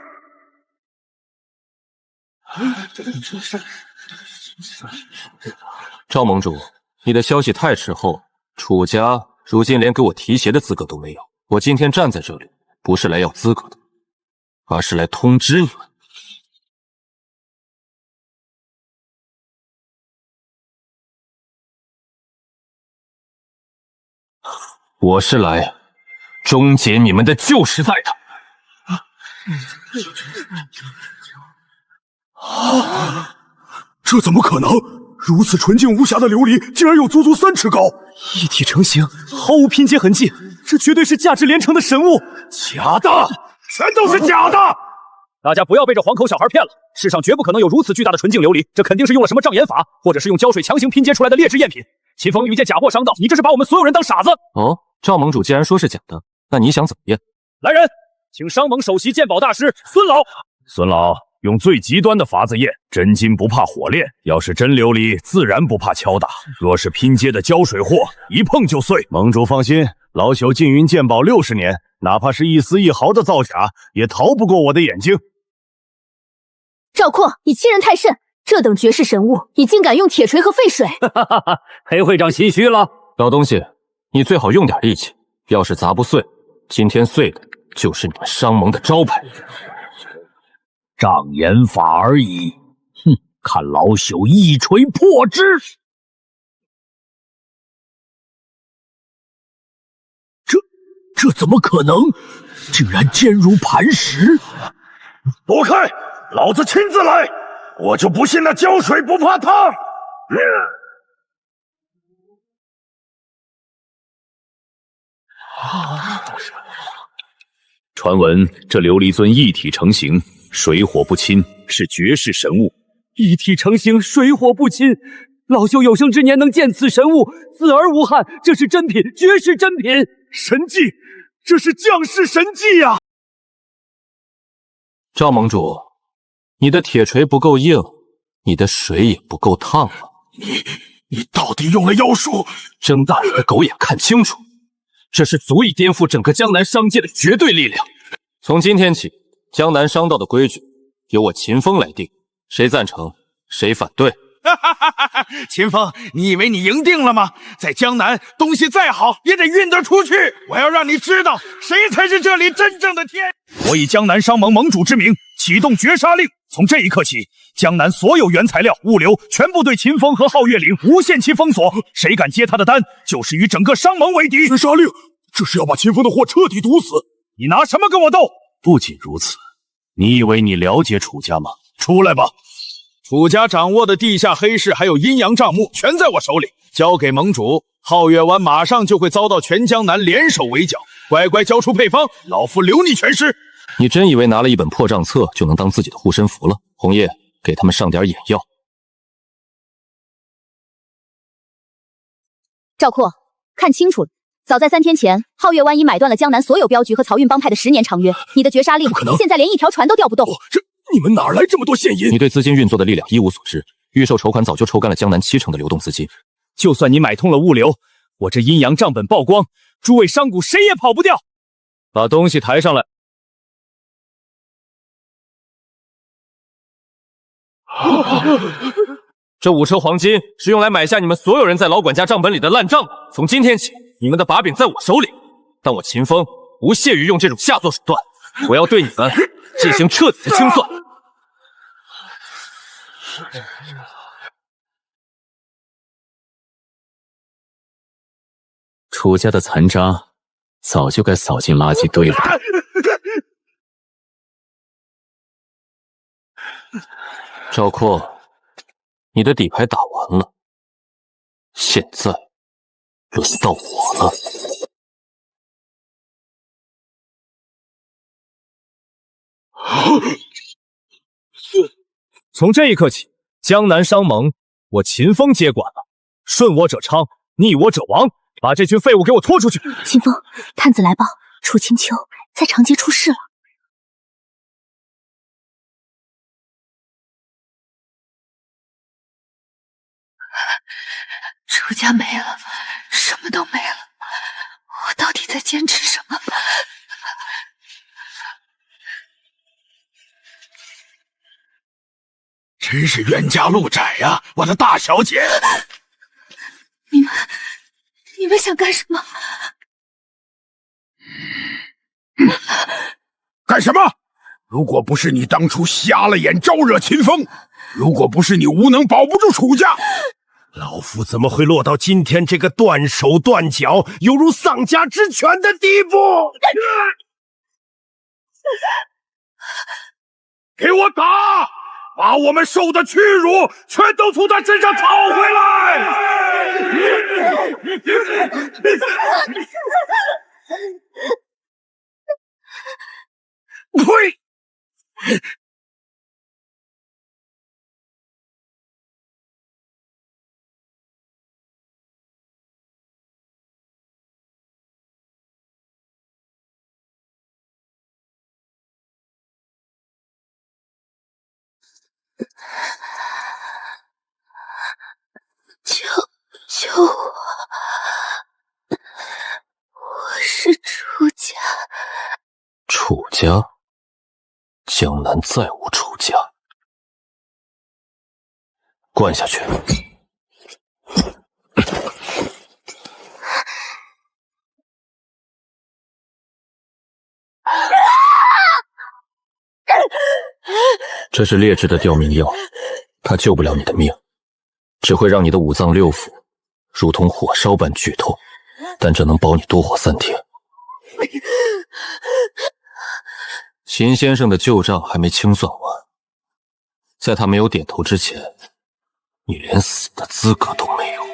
赵盟主，你的消息太滞后，楚家如今连给我提鞋的资格都没有。我今天站在这里，不是来要资格的，而是来通知你们。我是来终结你们的旧时代的。这怎么可能？如此纯净无瑕的琉璃，竟然有足足3尺高，一体成型，毫无拼接痕迹，这绝对是价值连城的神物！假的，全都是假的！大家不要被这黄口小孩骗了，世上绝不可能有如此巨大的纯净琉璃，这肯定是用了什么障眼法，或者是用胶水强行拼接出来的劣质赝品。秦风遇见假货商道，你这是把我们所有人当傻子！哦，赵盟主既然说是假的，那你想怎么验？来人，请商盟首席鉴宝大师孙老。孙老，用最极端的法子验，真金不怕火炼。要是真琉璃，自然不怕敲打；若是拼接的胶水货，一碰就碎。盟主放心，老朽禁云鉴宝60年，哪怕是一丝一毫的造假，也逃不过我的眼睛。赵括，你欺人太甚！这等绝世神物，你竟敢用铁锤和沸水！裴会长心虚了。老东西，你最好用点力气，要是砸不碎，今天碎的就是你们商盟的招牌。障眼法而已。哼，看老朽一锤破之！这怎么可能？竟然坚如磐石！躲开！老子亲自来！我就不信那胶水不怕烫！传闻这琉璃尊一体成型，水火不侵，是绝世神物。一体成型，水火不侵，老朽有生之年能见此神物，死而无憾。这是真品，绝世珍品，神迹！这是降世神迹呀！赵盟主，你的铁锤不够硬，你的水也不够烫啊！你到底用了妖术？睁大你的狗眼看清楚，这是足以颠覆整个江南商界的绝对力量。从今天起，江南商道的规矩由我秦风来定，谁赞成，谁反对。秦风，你以为你赢定了吗？在江南，东西再好也得运得出去。我要让你知道，谁才是这里真正的天！我以江南商盟盟主之名启动绝杀令，从这一刻起，江南所有原材料、物流全部对秦风和皓月岭无限期封锁。谁敢接他的单，就是与整个商盟为敌。绝杀令，这是要把秦风的货彻底堵死。你拿什么跟我斗？不仅如此，你以为你了解楚家吗？出来吧！楚家掌握的地下黑市还有阴阳账目全在我手里，交给盟主，皓月湾马上就会遭到全江南联手围剿。乖乖交出配方，老夫留你全尸。你真以为拿了一本破账册就能当自己的护身符了？红叶，给他们上点眼药。赵括，看清楚了，早在3天前，皓月湾已买断了江南所有镖局和漕运帮派的10年长约。你的绝杀令，现在连一条船都调不动。你们哪来这么多现银？你对资金运作的力量一无所知，预售筹款早就抽干了江南70%的流动资金。就算你买通了物流，我这阴阳账本曝光，诸位商贾谁也跑不掉。把东西抬上来。这5车黄金是用来买下你们所有人在老管家账本里的烂账的。从今天起，你们的把柄在我手里，但我秦风不屑于用这种下作手段，我要对你们进行彻底的清算。楚家的残渣早就该扫进垃圾堆了。赵括，你的底牌打完了，现在轮到我了。从这一刻起，江南商盟我秦风接管了，顺我者昌，逆我者亡。把这群废物给我拖出去！秦风，探子来报，楚清秋在长街出事了。楚家没了，什么都没了，我到底在坚持什么？真是冤家路窄呀，我的大小姐！你们想干什么？干什么？如果不是你当初瞎了眼招惹秦风，如果不是你无能保不住楚家，老夫怎么会落到今天这个断手断脚、犹如丧家之犬的地步？给我打！把我们受的屈辱全都从他身上讨回来！呸！救我！我是楚家。楚家？江南再无楚家。灌下去。这是劣质的吊命药，它救不了你的命，只会让你的五脏六腑如同火烧般剧痛，但这能保你多活3天。秦先生的旧账还没清算完，在他没有点头之前，你连死的资格都没有。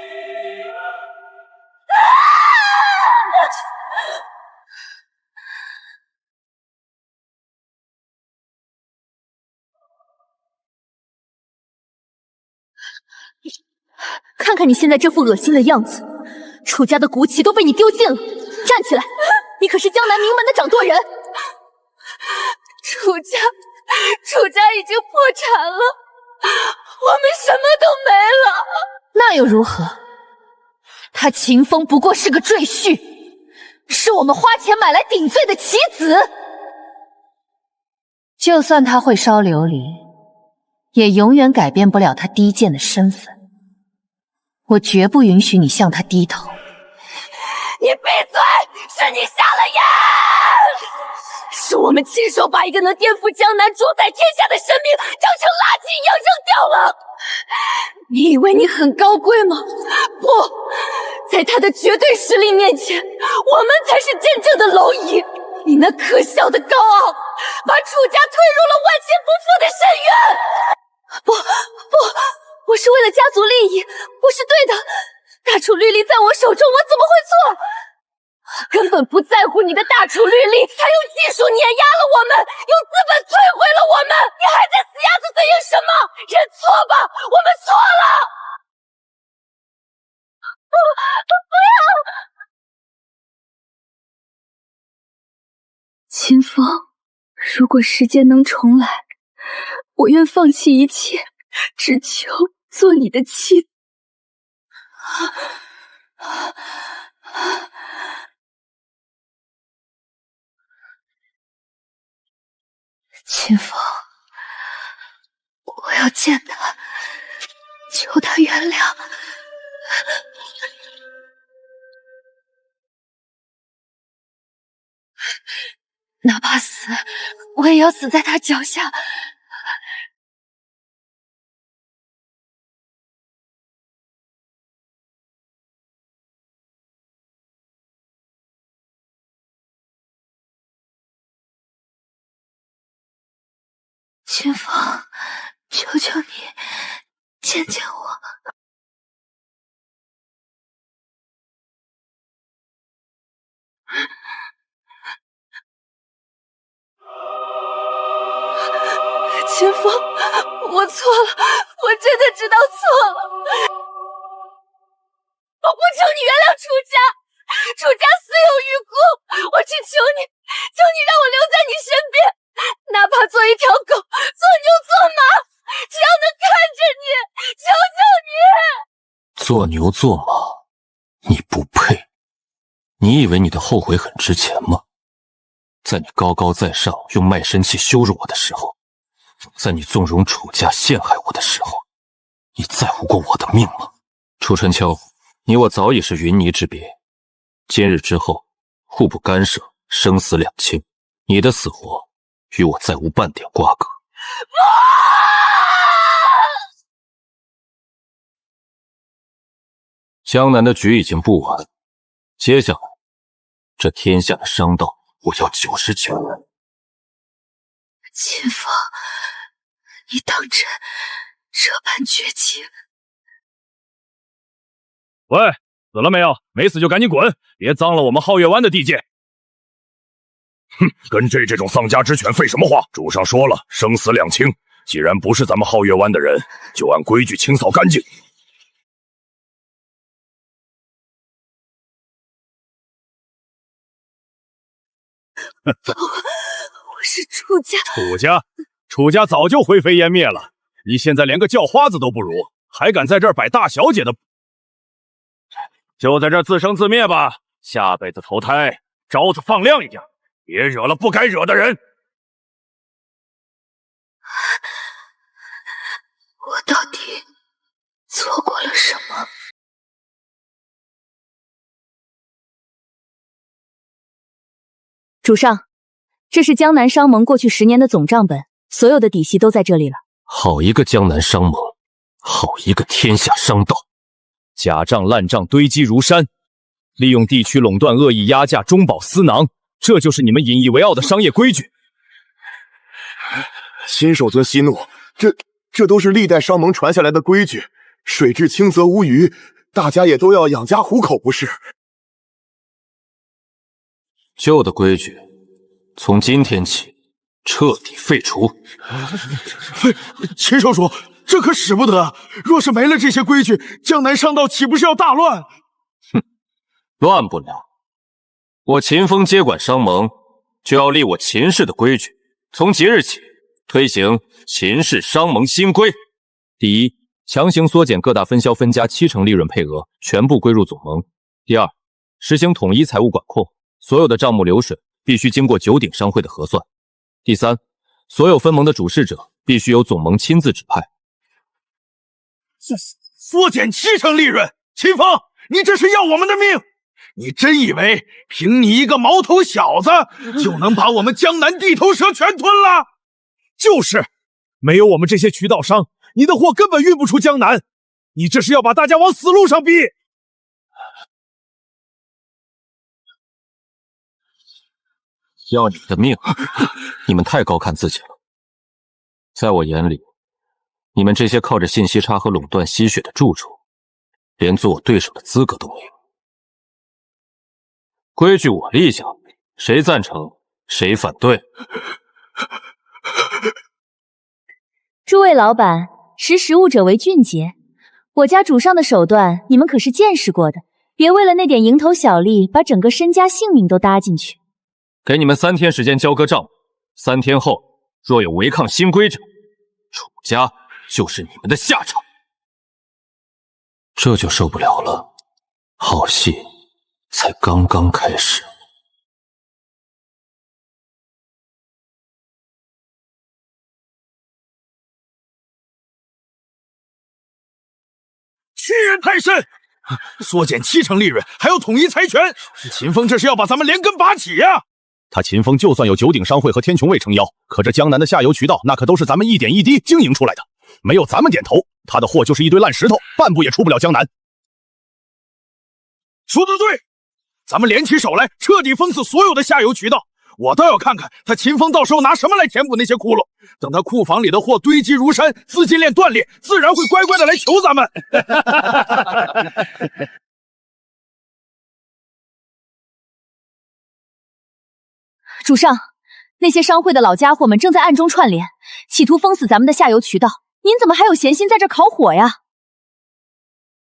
看看你现在这副恶心的样子，楚家的骨气都被你丢尽了。站起来，你可是江南名门的掌舵人。楚家已经破产了，我们什么都没了。那又如何？他秦风不过是个赘婿，是我们花钱买来顶罪的棋子。就算他会烧琉璃，也永远改变不了他低贱的身份。我绝不允许你向他低头。你闭嘴！是你下了眼！是我们亲手把一个能颠覆江南、主宰天下的神明当成垃圾一样扔掉了。你以为你很高贵吗？不，在他的绝对实力面前，我们才是真正的蝼蚁。你那可笑的高傲，把楚家推入了万劫不复的深渊。不，我是为了家族利益，不是对的。大楚律例在我手中，我怎么会错？根本不在乎你的大楚律例，他用技术碾压了我们，用资本摧毁了我们，你还在死鸭子嘴硬什么？认错吧，我们错了。不要！秦风，如果时间能重来，我愿放弃一切，只求做你的妻子。秦风，我要见他，求他原谅。哪怕死，我也要死在他脚下。秦风，求求你见见我。秦风，我错了，我真的知道错了。我不求你原谅楚家，楚家死有余辜，我只求你，求你让我留在你身边。哪怕做一条狗，做牛做马，只要能看着你，求求你！做牛做马，你不配。你以为你的后悔很值钱吗？在你高高在上用卖身契羞辱我的时候，在你纵容楚家陷害我的时候，你在乎过我的命吗？楚春秋，你我早已是云泥之别，今日之后互不干涉，生死两清。你的死活与我再无半点瓜葛。江南的局已经布完，接下来这天下的商道我要99。秦风，你当真这般绝情？喂，死了没有？没死就赶紧滚，别脏了我们皓月湾的地界。哼，跟这种丧家之犬废什么话？主上说了，生死两清。既然不是咱们皓月湾的人，就按规矩清扫干净。我是楚家。楚家早就灰飞烟灭了。你现在连个叫花子都不如，还敢在这儿摆大小姐的？就在这儿自生自灭吧，下辈子投胎，招子放亮一点，别惹了不该惹的人。我到底错过了什么？主上，这是江南商盟过去10年的总账本，所有的底细都在这里了。好一个江南商盟，好一个天下商道，假账烂账堆积如山，利用地区垄断恶意压价中饱私囊，这就是你们引以为傲的商业规矩。新手尊息怒，这都是历代商盟传下来的规矩，水至清则无鱼，大家也都要养家糊口，不是？旧的规矩从今天起彻底废除。秦少主，这可使不得！若是没了这些规矩，江南商道岂不是要大乱？哼，乱不了。我秦风接管商盟，就要立我秦氏的规矩。从即日起，推行秦氏商盟新规。第一，强行缩减各大分销分家70%利润配额，全部归入总盟。第二，实行统一财务管控，所有的账目流水必须经过9鼎商会的核算。第三，所有分盟的主事者必须由总盟亲自指派。缩减70%利润，秦风，你这是要我们的命！你真以为凭你一个毛头小子就能把我们江南地头蛇全吞了？就是，没有我们这些渠道商，你的货根本运不出江南。你这是要把大家往死路上逼！要你的命，你们太高看自己了。在我眼里，你们这些靠着信息差和垄断吸血的蛀虫，连做我对手的资格都没有。规矩我立下，谁赞成谁反对。诸位老板，识时务者为俊杰。我家主上的手段，你们可是见识过的，别为了那点蝇头小利，把整个身家性命都搭进去。给你们3天时间交割账目，3天后若有违抗新规者，楚家就是你们的下场。这就受不了了，好戏才刚刚开始。欺人太甚！缩减70%利润，还要统一财权，秦风这是要把咱们连根拔起呀！他秦风就算有9鼎商会和天穹卫撑腰，可这江南的下游渠道那可都是咱们一点一滴经营出来的，没有咱们点头，他的货就是一堆烂石头，半步也出不了江南。说得对，咱们联起手来，彻底封死所有的下游渠道。我倒要看看他秦风到时候拿什么来填补那些窟窿。等他库房里的货堆积如山，资金链断裂，自然会乖乖的来求咱们。主上，那些商会的老家伙们正在暗中串联，企图封死咱们的下游渠道。您怎么还有闲心在这烤火呀？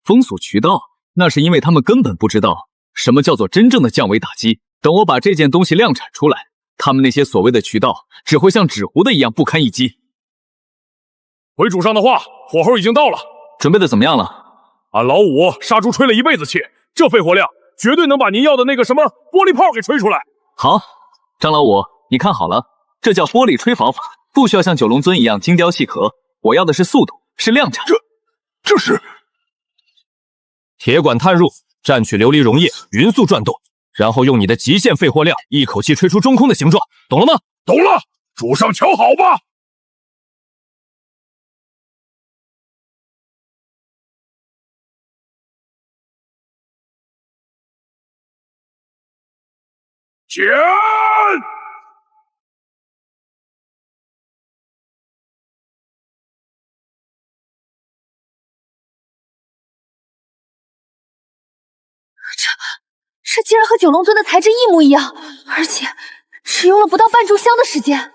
封锁渠道，那是因为他们根本不知道什么叫做真正的降维打击。等我把这件东西量产出来，他们那些所谓的渠道只会像纸糊的一样不堪一击。回主上的话，火候已经到了，准备的怎么样了？俺老五杀猪吹了一辈子气，这肺活量绝对能把您要的那个什么玻璃泡给吹出来。好，张老五，你看好了，这叫玻璃吹仿法，不需要像九龙尊一样精雕细刻，我要的是速度，是量产。这是铁管探入，蘸取琉璃溶液，匀速转动，然后用你的极限肺活量，一口气吹出中空的形状，懂了吗？懂了，主上瞧好吧。减！这竟然和九龙尊的材质一模一样，而且只用了不到半炷香的时间。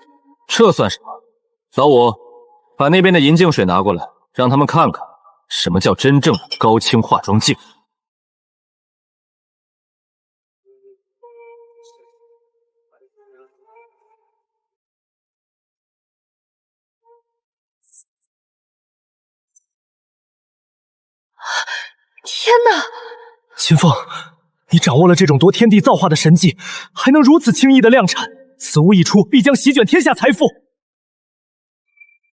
这算什么？老五，把那边的银净水拿过来，让他们看看什么叫真正的高清化妆镜。天哪！秦风，你掌握了这种夺天地造化的神技，还能如此轻易的量产，此物一出，必将席卷天下财富。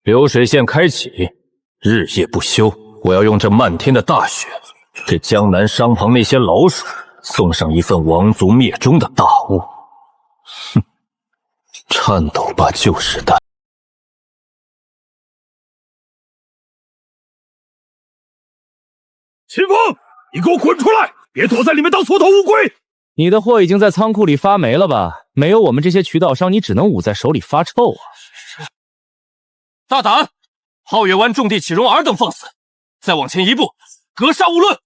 流水线开启，日夜不休。我要用这漫天的大雪，给江南商旁那些老鼠送上一份王族灭中的大物。哼，颤抖吧旧时代。秦风，你给我滚出来！别躲在里面当缩头乌龟！你的货已经在仓库里发霉了吧？没有我们这些渠道商，你只能捂在手里发臭啊！大胆！皓月湾种地岂容尔等放肆！再往前一步，格杀勿论！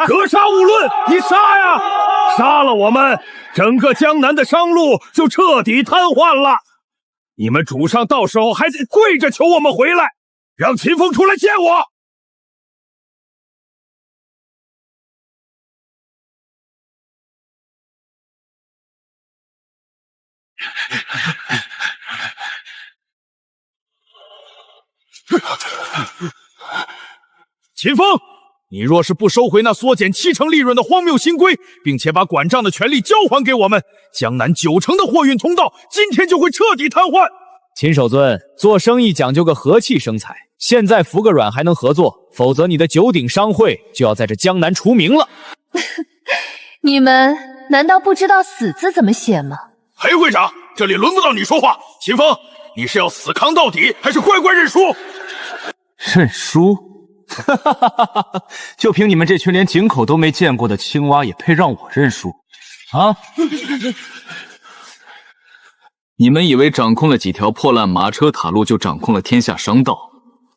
格杀勿论！你杀呀！杀了我们，整个江南的商路就彻底瘫痪了。你们主上到时候还得跪着求我们回来，让秦风出来见我。秦风，你若是不收回那缩减70%利润的荒谬新规，并且把管账的权利交还给我们，江南90%的货运通道今天就会彻底瘫痪。秦守尊，做生意讲究个和气生财，现在服个软还能合作，否则你的九鼎商会就要在这江南除名了。你们难道不知道死字怎么写吗？裴会长，这里轮不到你说话。秦风，你是要死扛到底，还是乖乖认输？认输？就凭你们这群连井口都没见过的青蛙，也配让我认输？啊！你们以为掌控了几条破烂马车塔路就掌控了天下商道，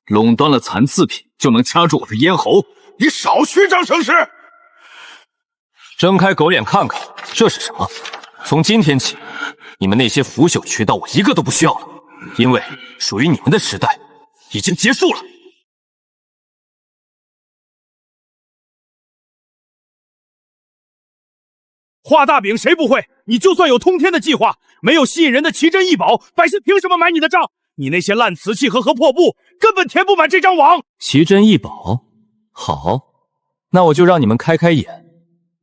垄断了残次品就能掐住我的咽喉？你少虚张声势！睁开狗眼看看，这是什么？从今天起，你们那些腐朽渠道我一个都不需要了，因为属于你们的时代已经结束了。画大饼谁不会？你就算有通天的计划，没有吸引人的奇珍异宝，百姓凭什么买你的账？你那些烂瓷器和破布根本填不满这张网。奇珍异宝，好，那我就让你们开开眼，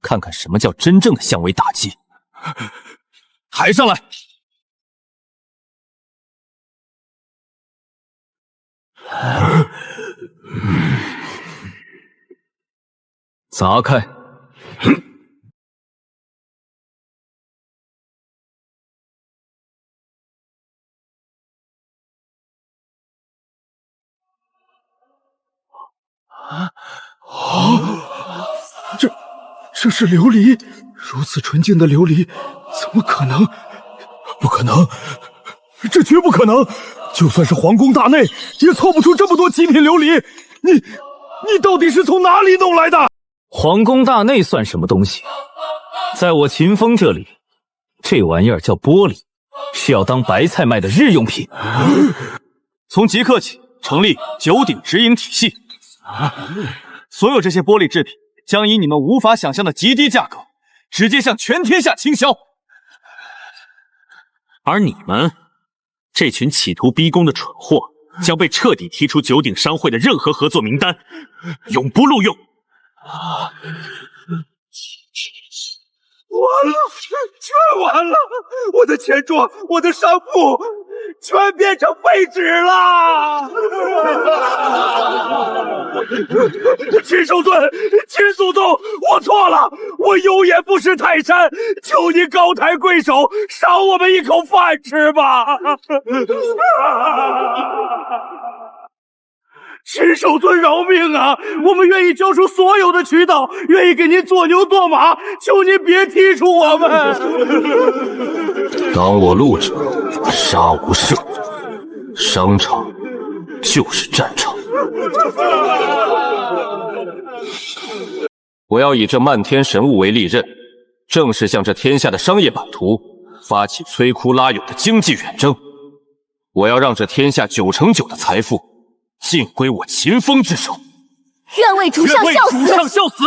看看什么叫真正的降维打击。抬上来！砸开！这是琉璃，如此纯净的琉璃，怎么可能？不可能，这绝不可能！就算是皇宫大内，也凑不出这么多极品琉璃。你到底是从哪里弄来的？皇宫大内算什么东西？在我秦风这里，这玩意儿叫玻璃，是要当白菜卖的日用品。从即刻起，成立九鼎直营体系。所有这些玻璃制品将以你们无法想象的极低价格，直接向全天下倾销。而你们这群企图逼宫的蠢货，将被彻底踢出九鼎商会的任何合作名单，永不录用。完了，全完了！我的钱庄，我的商铺，全变成废纸了！秦守尊，秦祖宗，我错了，我有眼不识泰山，求你高抬贵手，赏我们一口饭吃吧！秦守尊饶命啊！我们愿意交出所有的渠道，愿意给您做牛做马，求您别踢出我们！当我路者，杀无赦。商场就是战场。我要以这漫天神物为利刃，正式向这天下的商业版图发起摧枯拉朽的经济远征。我要让这天下9%9的财富尽归我秦风之手。愿为主上笑死！愿为主上笑死！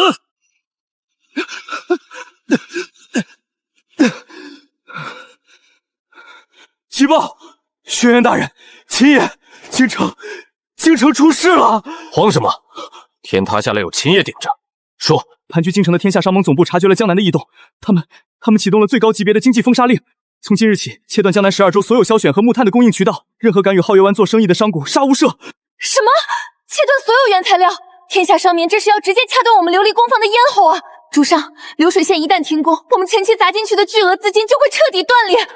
急报，轩辕大人，秦野，京城出事了！慌什么？天塌下来有秦野顶着。说，盘踞京城的天下商盟总部察觉了江南的异动，他们启动了最高级别的经济封杀令，从今日起切断江南12州所有硝选和木炭的供应渠道，任何敢与皓月湾做生意的商贾杀无赦。什么？切断所有原材料？天下商民这是要直接掐断我们琉璃工坊的咽喉啊！主上，流水线一旦停工，我们前期砸进去的巨额资金就会彻底断裂。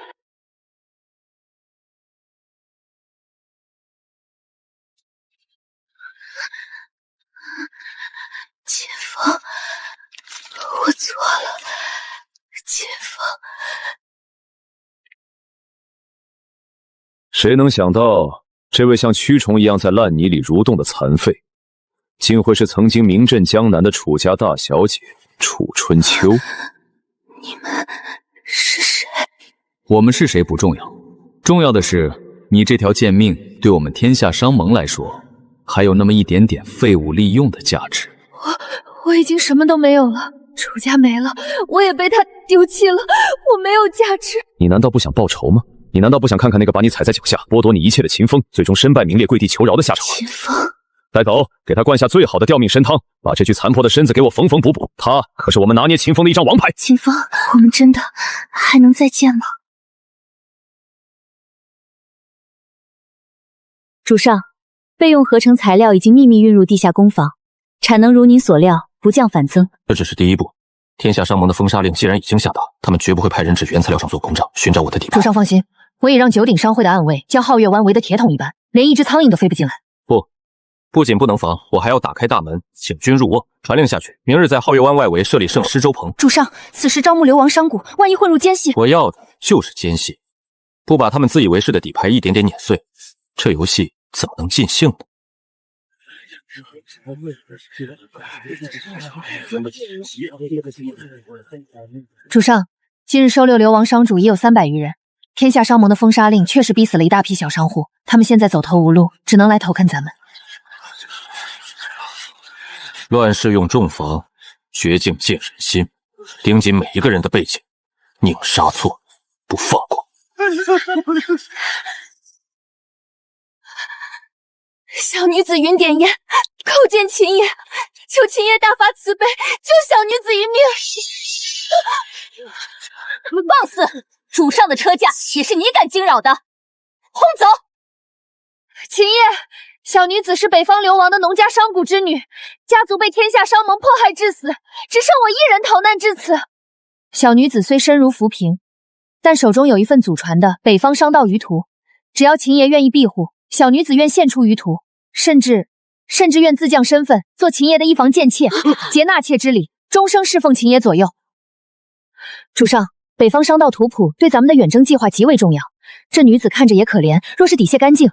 谁能想到，这位像蛆虫一样在烂泥里蠕动的残废，竟会是曾经名震江南的楚家大小姐楚春秋？你们是谁？我们是谁不重要，重要的是你这条贱命对我们天下商盟来说，还有那么一点点废物利用的价值。我已经什么都没有了，楚家没了，我也被他丢弃了，我没有价值。你难道不想报仇吗？你难道不想看看那个把你踩在脚下、剥夺你一切的秦风，最终身败名裂、跪地求饶的下场？秦风，带走，给他灌下最好的吊命参汤，把这具残破的身子给我缝缝补补。他可是我们拿捏秦风的一张王牌。秦风，我们真的还能再见吗？主上，备用合成材料已经秘密运入地下工坊，产能如您所料，不降反增。这只是第一步。天下商盟的封杀令既然已经下达，他们绝不会派人至原材料上做工匠，寻找我的底牌。主上放心，我已让九鼎商会的暗卫将皓月湾围得铁桶一般，连一只苍蝇都飞不进来。不仅不能防，我还要打开大门，请君入瓮，传令下去，明日在皓月湾外围设立圣尸粥棚。主上，此时招募流亡商贾，万一混入奸细，我要的就是奸细，不把他们自以为是的底牌一点点碾碎，这游戏怎么能尽兴呢？主上，今日收留流亡商主已有300余人，天下商盟的封杀令确实逼死了一大批小商户，他们现在走投无路，只能来投靠咱们。乱世用重防，绝境见人心，盯紧每一个人的背景，宁杀错，不放过。小女子云点烟，叩见秦爷，求秦爷大发慈悲，救小女子一命。放肆！主上的车驾也是你敢惊扰的？轰走！秦爷，小女子是北方流亡的农家商贾之女，家族被天下商盟迫害致死，只剩我一人逃难至此。小女子虽身如浮萍，但手中有一份祖传的北方商道舆图，只要秦爷愿意庇护，小女子愿献出舆图，甚至愿自降身份，做秦爷的一房贱妾，结纳妾之礼，终生侍奉秦爷左右。主上，北方商道图谱对咱们的远征计划极为重要。这女子看着也可怜，若是底屑干净，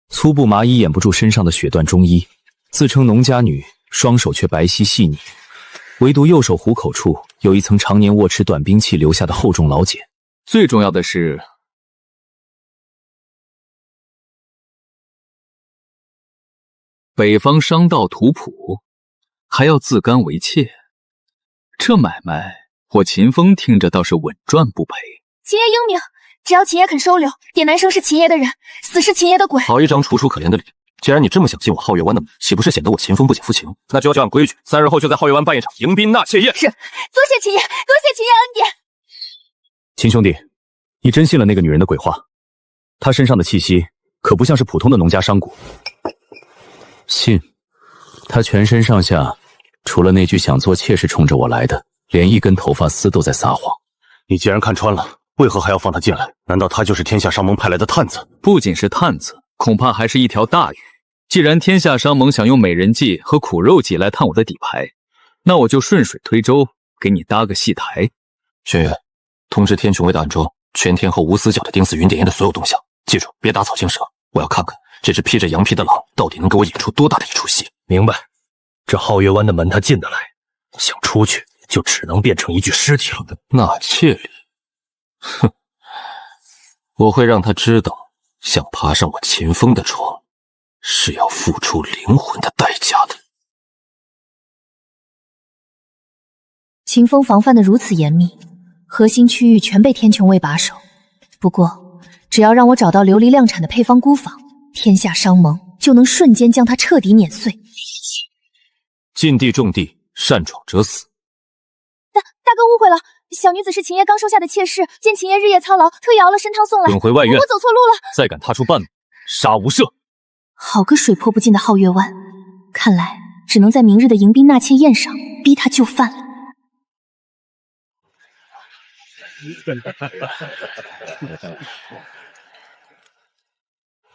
粗布麻衣掩不住身上的血缎中衣，自称农家女，双手却白皙细腻，唯独右手虎口处有一层常年握持短兵器留下的厚重老茧。最重要的是，北方商道图谱还要自干为妾，这买卖我秦风听着倒是稳赚不赔。秦爷英明，只要秦爷肯收留，点男生是秦爷的人，死是秦爷的鬼。好一张楚楚可怜的脸！既然你这么想进我皓月湾的门，岂不是显得我秦风不解夫情？那就按规矩，3日后就在皓月湾办一场迎宾纳妾宴。是，多谢秦爷，多谢秦爷恩典。秦兄弟，你真信了那个女人的鬼话？她身上的气息可不像是普通的农家商贾。信，她全身上下除了那句想做妾是冲着我来的，连一根头发丝都在撒谎。你既然看穿了，为何还要放他进来？难道他就是天下商盟派来的探子？不仅是探子，恐怕还是一条大鱼。既然天下商盟想用美人计和苦肉计来探我的底牌，那我就顺水推舟，给你搭个戏台。轩辕，通知天穹卫的暗桩，全天候无死角的盯死云点烟的所有动向。记住，别打草惊蛇。我要看看这只披着羊皮的狼到底能给我演出多大的一出戏。明白。这皓月湾的门他进得来，想出去就只能变成一具尸体了。纳妾礼，哼，我会让他知道，想爬上我秦风的床，是要付出灵魂的代价的。秦风防范的如此严密，核心区域全被天穹卫把守。不过，只要让我找到流离量产的配方孤坊，天下商盟就能瞬间将它彻底碾碎。禁地重地，擅闯者死。大哥误会了，小女子是秦爷刚收下的妾室，见秦爷日夜操劳，特意熬了参汤送来。滚回外院！我走错路了，再敢踏出半步，杀无赦！好个水泼不进的皓月湾，看来只能在明日的迎宾纳妾宴上逼他就范了。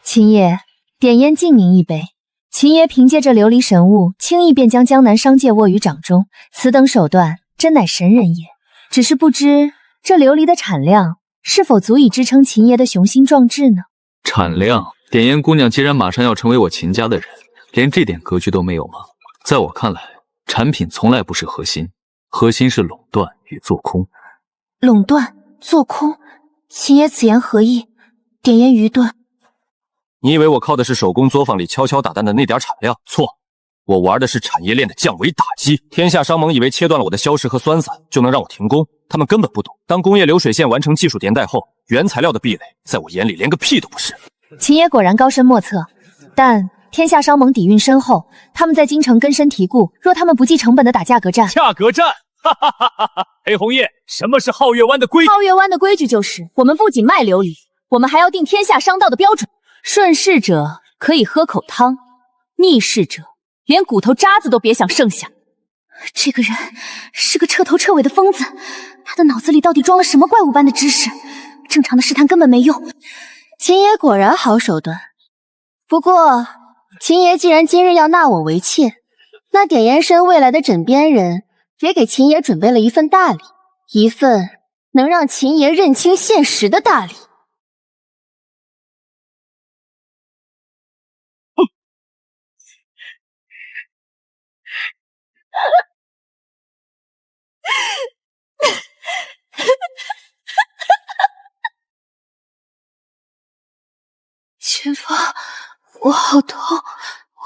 秦爷，点烟敬您一杯。秦爷凭借着琉璃神物，轻易便将江南商界握于掌中，此等手段真乃神人也。只是不知这琉璃的产量是否足以支撑秦爷的雄心壮志呢？产量？点烟姑娘既然马上要成为我秦家的人，连这点格局都没有吗？在我看来，产品从来不是核心，核心是垄断与做空。垄断、做空，秦爷此言何意？点烟愚钝。你以为我靠的是手工作坊里敲敲打蛋的那点产量？错，我玩的是产业链的降维打击。天下商盟以为切断了我的硝石和酸散就能让我停工，他们根本不懂。当工业流水线完成技术迭代后，原材料的壁垒在我眼里连个屁都不是。秦爷果然高深莫测，但天下商盟底蕴深厚，他们在京城根深蒂固。若他们不计成本的打价格战，价格战，哈哈哈哈哈！黑红叶，什么是皓月湾的规矩？皓月湾的规矩就是，我们不仅卖琉璃，我们还要定天下商道的标准。顺势者可以喝口汤，逆势者连骨头渣子都别想剩下。这个人是个彻头彻尾的疯子，他的脑子里到底装了什么怪物般的知识？正常的试探根本没用。秦爷果然好手段。不过，秦爷既然今日要纳我为妾，那点烟生未来的枕边人也给秦爷准备了一份大礼，一份能让秦爷认清现实的大礼。秦风，我好痛，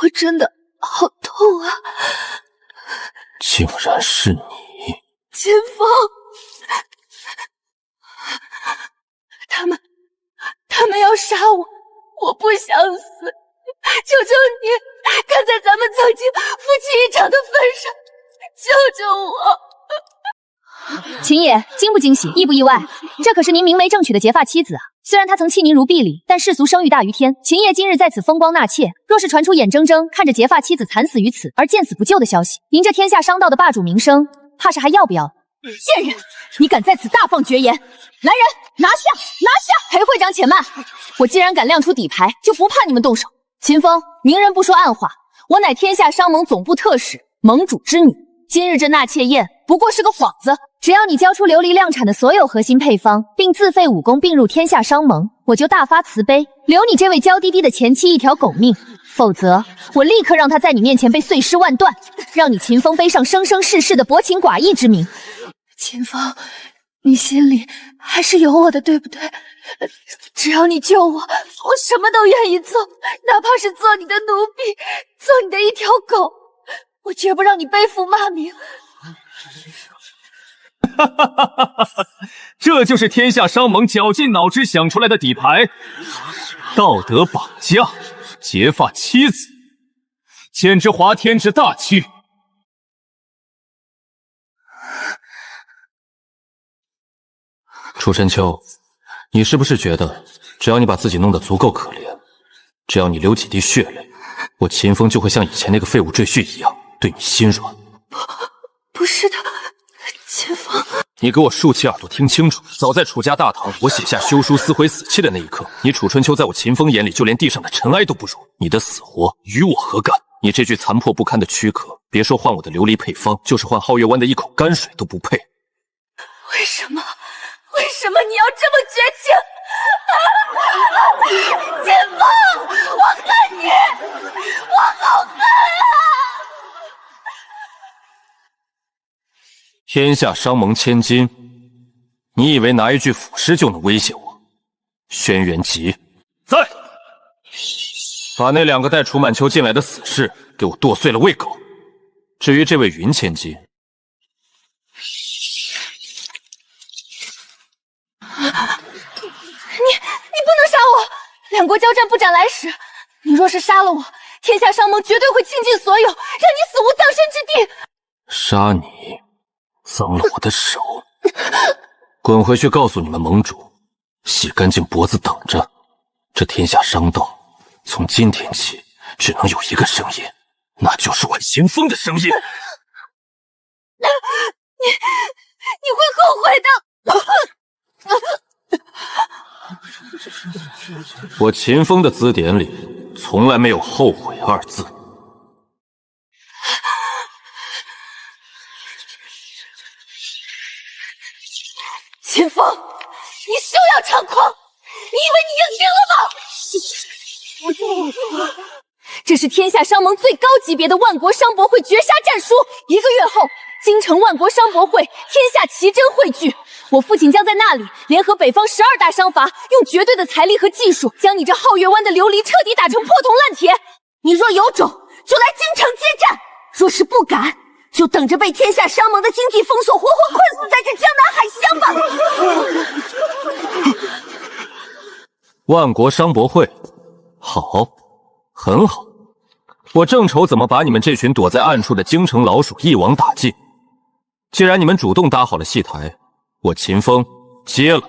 我真的好痛啊！竟然是你，秦风，他们要杀我，我不想死，求求你，看在咱们曾经夫妻一场的份上，救救我！秦爷，惊不惊喜，意不意外？这可是您明媒正娶的结发妻子啊！虽然她曾弃您如敝履，但世俗生育大于天。秦爷今日在此风光纳妾，若是传出眼睁睁看着结发妻子惨死于此而见死不救的消息，您这天下商道的霸主名声，怕是还要不要？贱人，你敢在此大放厥言！来人，拿下，拿下！裴会长且慢，我既然敢亮出底牌，就不怕你们动手。秦风，明人不说暗话，我乃天下商盟总部特使，盟主之女。今日这纳妾宴不过是个幌子，只要你交出琉璃量产的所有核心配方，并自废武功并入天下商盟，我就大发慈悲，留你这位娇滴滴的前妻一条狗命。否则，我立刻让她在你面前被碎尸万段，让你秦风背上生生世世的薄情寡义之名。秦风，你心里还是有我的，对不对？只要你救我，我什么都愿意做，哪怕是做你的奴婢，做你的一条狗。我绝不让你背负骂名。哈哈哈哈哈！这就是天下商盟绞尽脑汁想出来的底牌：道德绑架、结发妻子，简直滑天之大稽。楚深秋，你是不是觉得，只要你把自己弄得足够可怜，只要你流几滴血泪，我秦风就会像以前那个废物赘婿一样对你心软？不是的，秦风，你给我竖起耳朵听清楚！早在楚家大堂，我写下休书撕毁死契的那一刻，你楚春秋在我秦风眼里就连地上的尘埃都不如。你的死活与我何干？你这具残破不堪的躯壳，别说换我的琉璃配方，就是换皓月湾的一口泔水都不配。为什么？为什么你要这么绝情？秦风，我恨你，我好恨啊！天下商盟千金，你以为拿一具腐尸就能威胁我？轩辕吉在，把那2个带楚满秋进来的死士给我剁碎了喂狗。至于这位云千金，你不能杀我！两国交战不斩来使，你若是杀了我，天下商盟绝对会倾尽所有，让你死无葬身之地。杀你，脏了我的手！滚回去告诉你们盟主，洗干净脖子等着。这天下商道，从今天起只能有一个声音，那就是我秦风的声音。你会后悔的。我秦风的字典里从来没有后悔2字。这是天下商盟最高级别的万国商博会绝杀战书。1个月后，京城万国商博会，天下奇珍汇聚。我父亲将在那里联合北方12大商阀，用绝对的财力和技术，将你这皓月湾的琉璃彻底打成破铜烂铁。你若有种，就来京城接战；若是不敢，就等着被天下商盟的经济封锁，活活困死在这江南海乡吧！万国商博会，好，很好。我正愁怎么把你们这群躲在暗处的京城老鼠一网打尽。既然你们主动搭好了戏台，我秦风接了。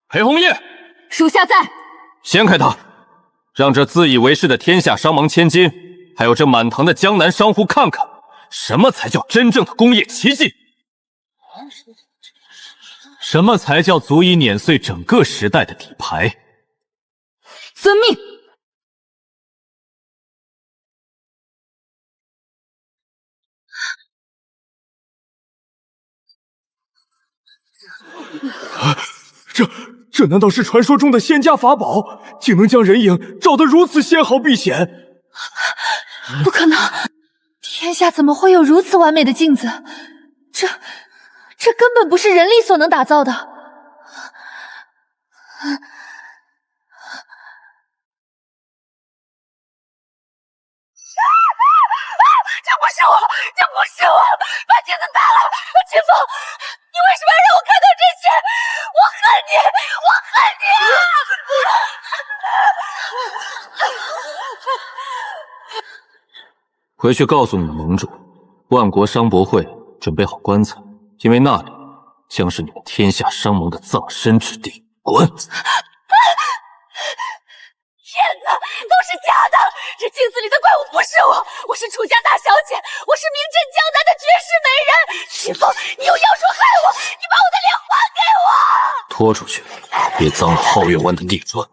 裴红叶，属下在。掀开他，让这自以为是的天下商盟千金，还有这满堂的江南商户看看，什么才叫真正的工业奇迹。什么才叫足以碾碎整个时代的底牌？遵命。这难道是传说中的仙家法宝，竟能将人影照得如此纤毫毕显？不可能！天下怎么会有如此完美的镜子？这根本不是人力所能打造的。这不是我，这不是我！把镜子打了！秦风，你为什么要让我看到这些？我恨你，我恨你啊！回去告诉你们盟主，万国商博会准备好棺材，因为那里将是你们天下商盟的葬身之地。滚！骗子，都是假的！这镜子里的怪物不是我，我是楚家大小姐，我是名震江南的绝世美人。秦风，你用妖术害我，你把我的脸还给我！拖出去，别脏了皓月湾的地砖。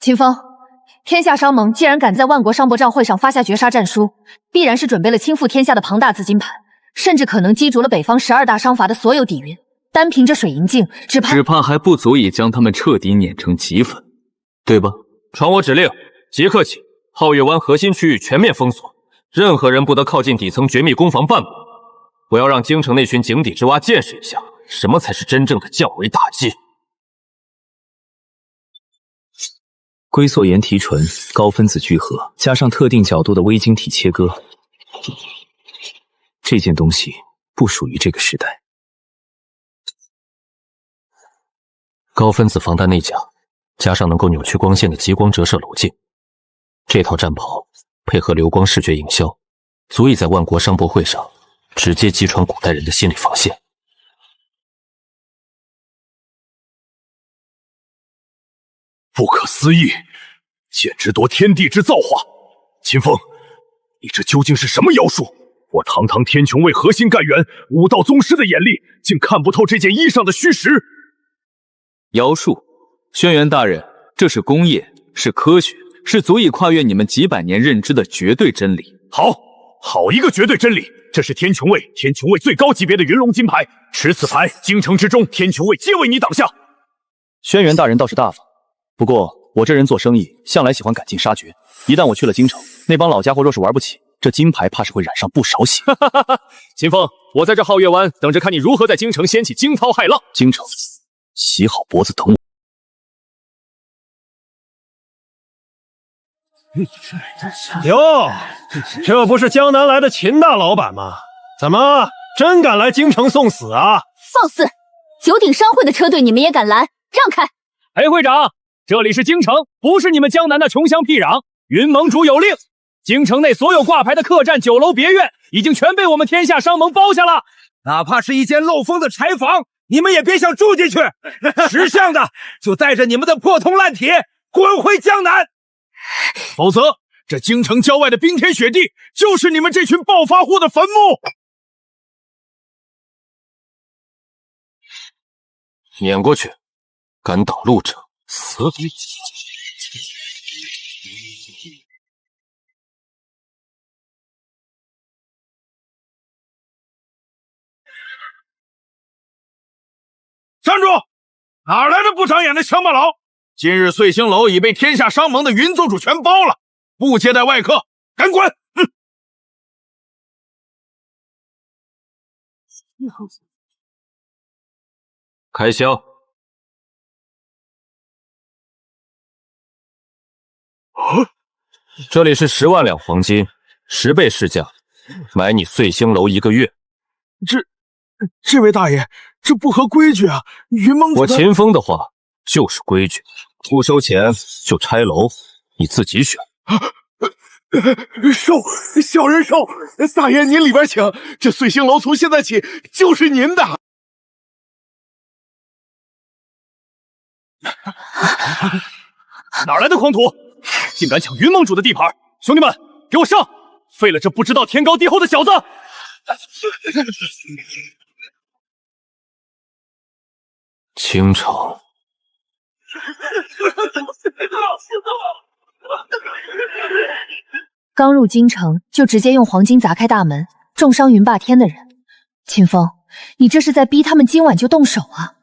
秦风，天下商盟既然敢在万国商博账会上发下绝杀战书，必然是准备了倾覆天下的庞大资金盘，甚至可能击逐了北方12大商阀的所有底蕴。单凭这水银镜，只怕还不足以将他们彻底碾成齑粉，对吧？传我指令，即刻起，皓月湾核心区域全面封锁，任何人不得靠近底层绝密攻防半步。我要让京城那群井底之蛙见识一下，什么才是真正的降维打击。龟缩岩提纯，高分子聚合，加上特定角度的微晶体切割，这件东西不属于这个时代。高分子防弹内甲，加上能够扭曲光线的极光折射娄镜，这套战袍配合流光视觉营销，足以在万国商博会上直接击穿古代人的心理防线。不可思议，简直夺天地之造化！秦风，你这究竟是什么妖术？我堂堂天穹卫核心干员，武道宗师的眼力，竟看不透这件衣裳的虚实。妖术，轩辕大人，这是工业，是科学，是足以跨越你们几百年认知的绝对真理。好一个绝对真理！这是天穹卫最高级别的云龙金牌，持此牌，京城之中，天穹卫皆为你挡下。轩辕大人倒是大方，不过我这人做生意向来喜欢赶尽杀绝，一旦我去了京城，那帮老家伙若是玩不起，这金牌怕是会染上不少血。秦风，我在这皓月湾等着看你如何在京城掀起惊涛骇浪。京城，洗好脖子等我。哟，这不是江南来的秦大老板吗？怎么真敢来京城送死啊？放肆！九鼎商会的车队你们也敢拦？让开！裴会长，这里是京城，不是你们江南的穷乡僻壤。云盟主有令，京城内所有挂牌的客栈、酒楼、别院，已经全被我们天下商盟包下了。哪怕是一间漏风的柴房，你们也别想住进去。识相的就带着你们的破铜烂铁滚回江南，否则这京城郊外的冰天雪地，就是你们这群暴发户的坟墓。撵过去，敢挡路者死！站住！哪来的不长眼的乡巴佬？今日岁星楼已被天下商盟的云宗主全包了，不接待外客，赶滚！哼！开箱。这里是10万两黄金，10倍市价，买你岁星楼1个月。这位大爷，这不合规矩啊！云盟主我秦风的话就是规矩，不收钱就拆楼，你自己选。收，小人收。大爷您里边请，这岁星楼从现在起就是您的。哪来的狂徒，竟敢抢云盟主的地盘！兄弟们，给我上！废了这不知道天高地厚的小子！京城，刚入京城就直接用黄金砸开大门，重伤云霸天的人，秦风，你这是在逼他们今晚就动手啊！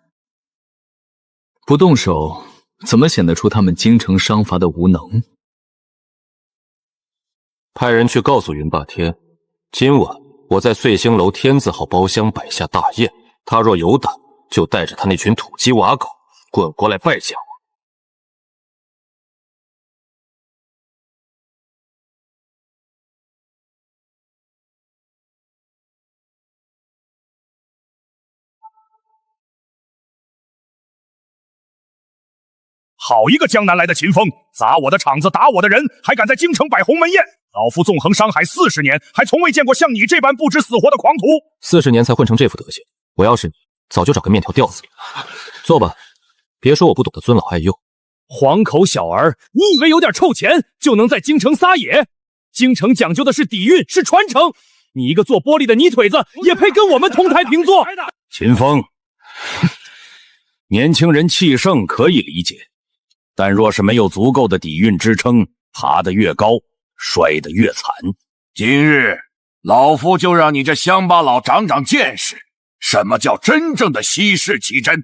不动手，怎么显得出他们京城商阀的无能？派人去告诉云霸天，今晚我在岁星楼天字号包厢摆下大宴，他若有胆，就带着他那群土鸡瓦狗滚过来拜见我。好一个江南来的秦风，砸我的场子，打我的人，还敢在京城摆鸿门宴！老夫纵横商海40年，还从未见过像你这般不知死活的狂徒。40年才混成这副德行，我要是你，早就找个面条吊死了。坐吧，别说我不懂得尊老爱幼。黄口小儿，你以为有点臭钱就能在京城撒野？京城讲究的是底蕴，是传承。你一个做玻璃的泥腿子，也配跟我们同台平坐？秦风，年轻人气盛可以理解，但若是没有足够的底蕴支撑，爬得越高，摔得越惨。今日老夫就让你这乡巴佬长长见识，什么叫真正的稀世奇珍。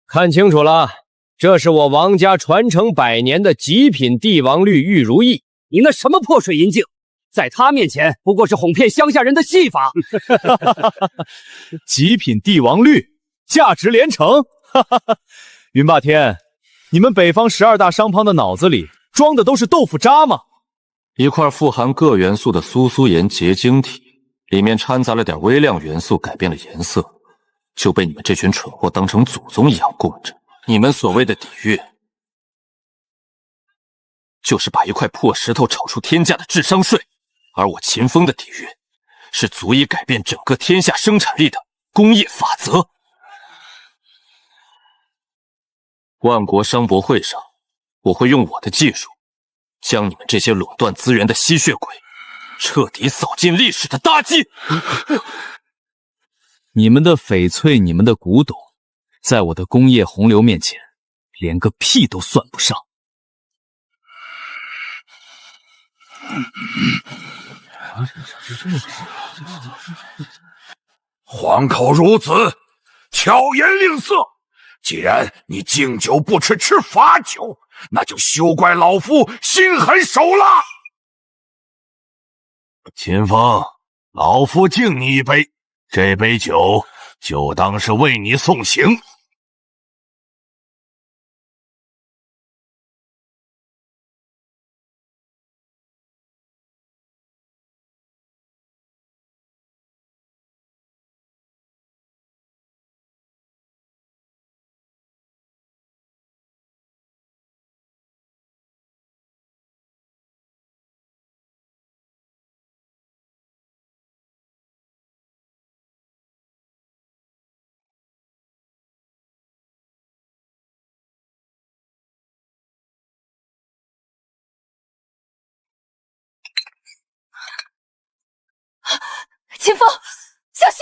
看清楚了，这是我王家传承100年的极品帝王绿玉如意。你那什么破水银镜，在他面前不过是哄骗乡下人的戏法。极品帝王绿，价值连城。云霸天，你们北方12大商帮的脑子里装的都是豆腐渣吗？一块富含各元素的苏苏盐结晶体，里面掺杂了点微量元素，改变了颜色，就被你们这群蠢货当成祖宗一样供着。你们所谓的底蕴，就是把一块破石头炒出天价的智商税，而我秦风的底蕴，是足以改变整个天下生产力的工业法则。万国商博会上，我会用我的技术，将你们这些垄断资源的吸血鬼彻底扫进历史的大迹。你们的翡翠，你们的古董，在我的工业洪流面前，连个屁都算不上。黄口孺子，巧言令色。既然你敬酒不吃吃罚酒，那就休怪老夫心狠手辣。秦风，老夫敬你一杯，这杯酒就当是为你送行。秦风，小心！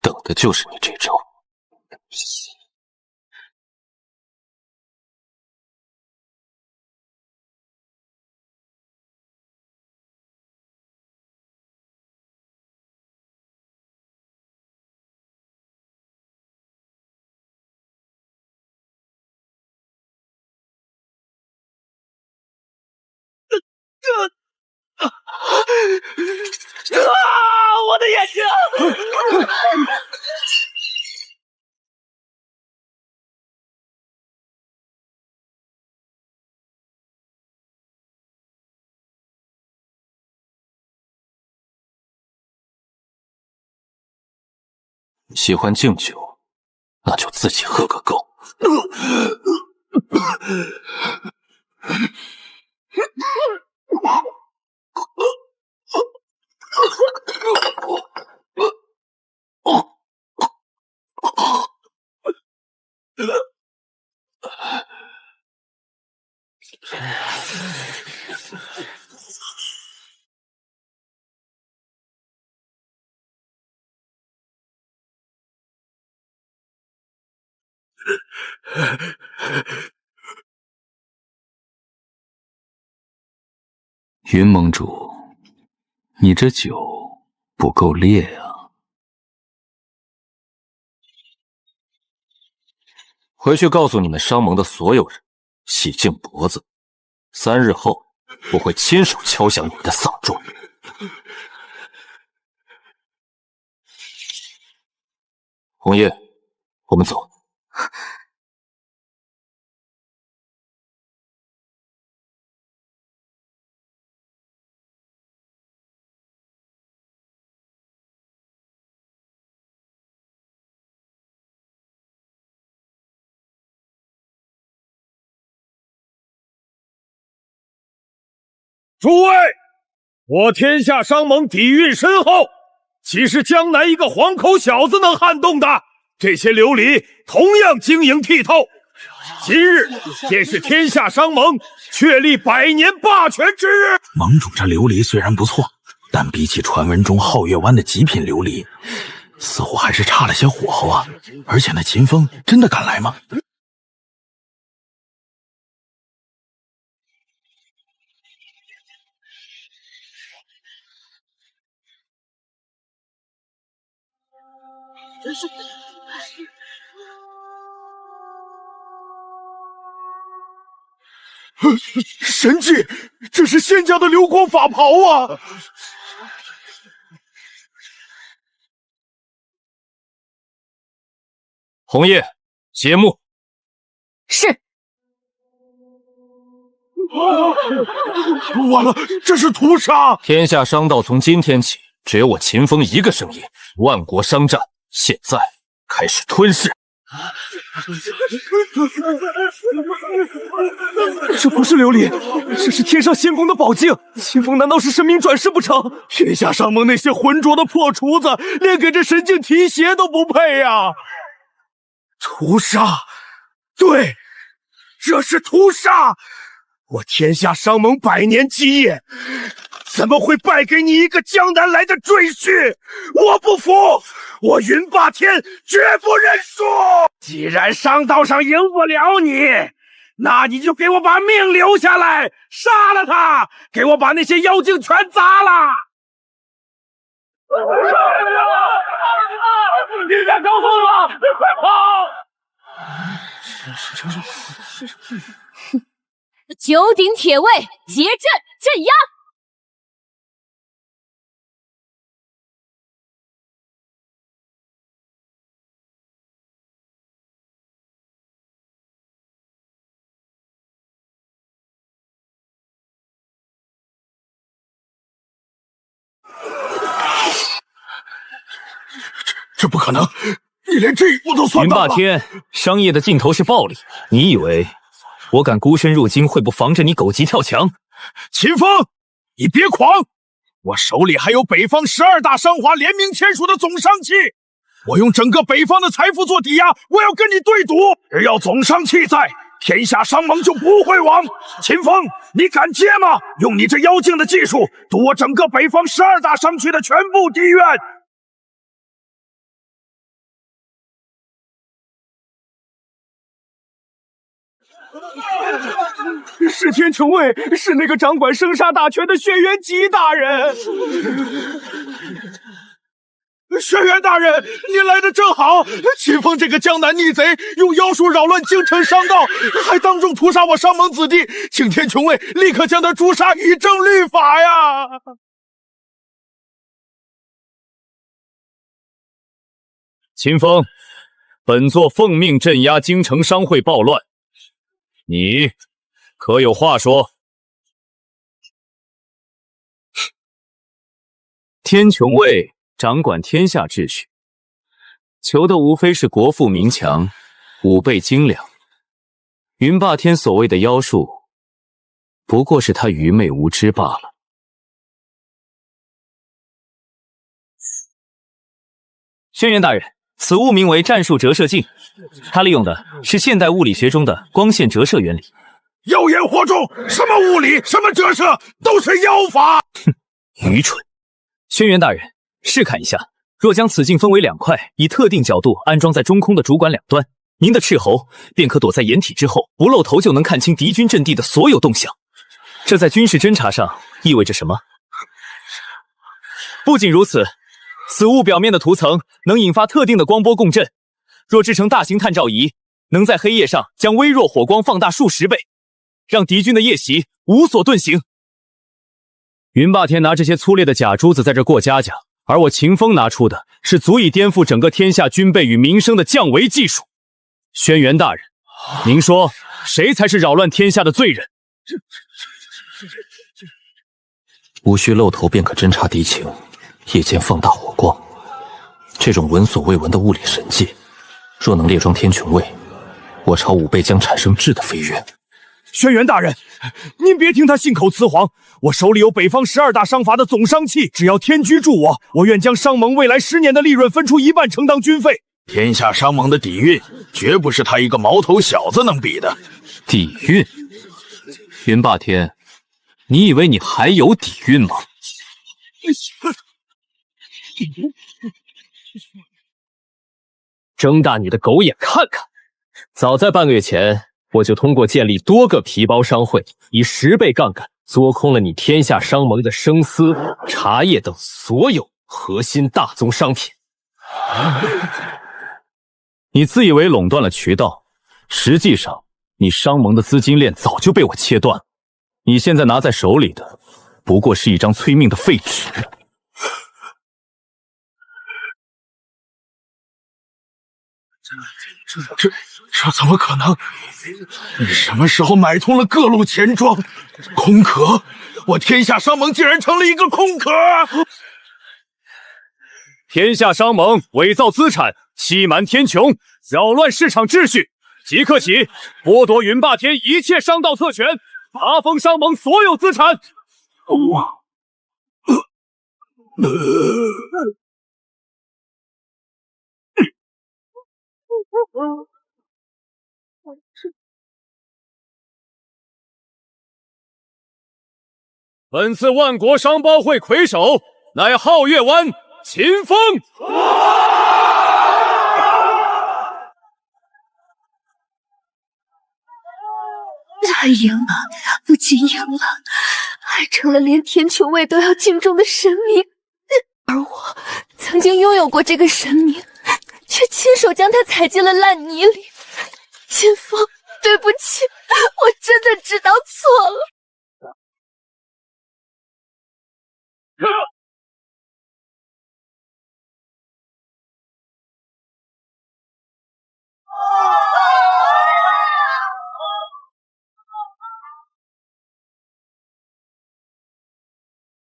等的就是你这招。我的眼睛！喜欢敬酒，那就自己喝个够。云盟主，你这酒不够烈啊！回去告诉你们商盟的所有人，洗净脖子，3日后我会亲手敲响你们的丧钟。红叶，我们走。诸位，我天下商盟底蕴深厚，岂是江南一个黄口小子能撼动的？这些琉璃同样晶莹剔透。今日便是天下商盟确立100年霸权之日。盟主这琉璃虽然不错，但比起传闻中皓月湾的极品琉璃，似乎还是差了些火候啊。而且那秦风真的敢来吗？真是神迹！这是仙家的流光法袍啊！红叶，节目是。完了，这是屠杀！天下商道从今天起，只有我秦风一个声音，万国商战现在开始吞噬。这不是琉璃，这是天上仙宫的宝镜。秦风难道是神明转世不成？天下商盟那些浑浊的破厨子，连给这神镜提鞋都不配呀！屠杀，对，这是屠杀！我天下商盟100年基业，怎么会败给你一个江南来的赘婿？我不服！我云霸天绝不认输！既然商道上赢不了你，那你就给我把命留下来，杀了他，给我把那些妖精全砸了！你别招风了，快跑！九鼎铁卫结阵镇压。这不可能！你连这一步都算到了。云霸天，商业的尽头是暴利，你以为我敢孤身入京会不防着你狗急跳墙？秦风，你别狂！我手里还有北方12大商华联名签署的总商契，我用整个北方的财富做抵押，我要跟你对赌。只要总商契在，天下商盟就不会亡。秦风，你敢接吗？用你这妖精的技术，赌我整个北方12大商区的全部地院。是天穹卫，是那个掌管生杀大权的轩辕吉大人。轩辕大人，您来的正好。秦风这个江南逆贼，用妖术扰乱京城商道，还当众屠杀我商盟子弟，请天穹卫立刻将他诛杀，以正律法呀！秦风，本座奉命镇压京城商会暴乱，你可有话说？天穹卫掌管天下秩序，求的无非是国富民强，武备精良。云霸天所谓的妖术，不过是他愚昧无知罢了。轩辕大人，此物名为战术折射镜，它利用的是现代物理学中的光线折射原理。妖言惑众，什么物理，什么折射，都是妖法！哼，愚蠢！轩辕大人，试看一下，若将此镜分为2块，以特定角度安装在中空的主管2端，您的斥候便可躲在掩体之后，不露头就能看清敌军阵地的所有动向。这在军事侦察上意味着什么？不仅如此，此物表面的涂层能引发特定的光波共振，若制成大型探照仪，能在黑夜上将微弱火光放大数10倍，让敌军的夜袭无所遁形。云霸天拿这些粗劣的假珠子在这过家家，而我秦风拿出的是足以颠覆整个天下军备与民生的降维技术。轩辕大人，您说谁才是扰乱天下的罪人？无需露头便可侦察敌情，夜间放大火光，这种闻所未闻的物理神技，若能列装天穹卫，我朝武备将产生质的飞跃。轩辕大人，您别听他信口雌黄，我手里有北方12大商阀的总商器，只要天居助我，我愿将商盟未来10年的利润分出1半承当军费。天下商盟的底蕴，绝不是他一个毛头小子能比的。底蕴？云霸天，你以为你还有底蕴吗？睁大你的狗眼看看，早在半个月前，我就通过建立多个皮包商会，以10倍杠杆做空了你天下商盟的生丝、茶叶等所有核心大宗商品。你自以为垄断了渠道，实际上你商盟的资金链早就被我切断了。你现在拿在手里的，不过是一张催命的废纸。这怎么可能？你什么时候买通了各路钱庄？空壳？我天下商盟竟然成了一个空壳！天下商盟伪造资产，欺瞒天穹，扰乱市场秩序，即刻起剥夺云霸天一切商道特权，查封商盟所有资产。本次万国商包会魁首乃皓月湾秦风。他赢了，不仅赢了，还成了连天穹卫都要敬重的神明。而我曾经拥有过这个神明，却亲手将他踩进了烂泥里。秦风，对不起，我真的知道错了。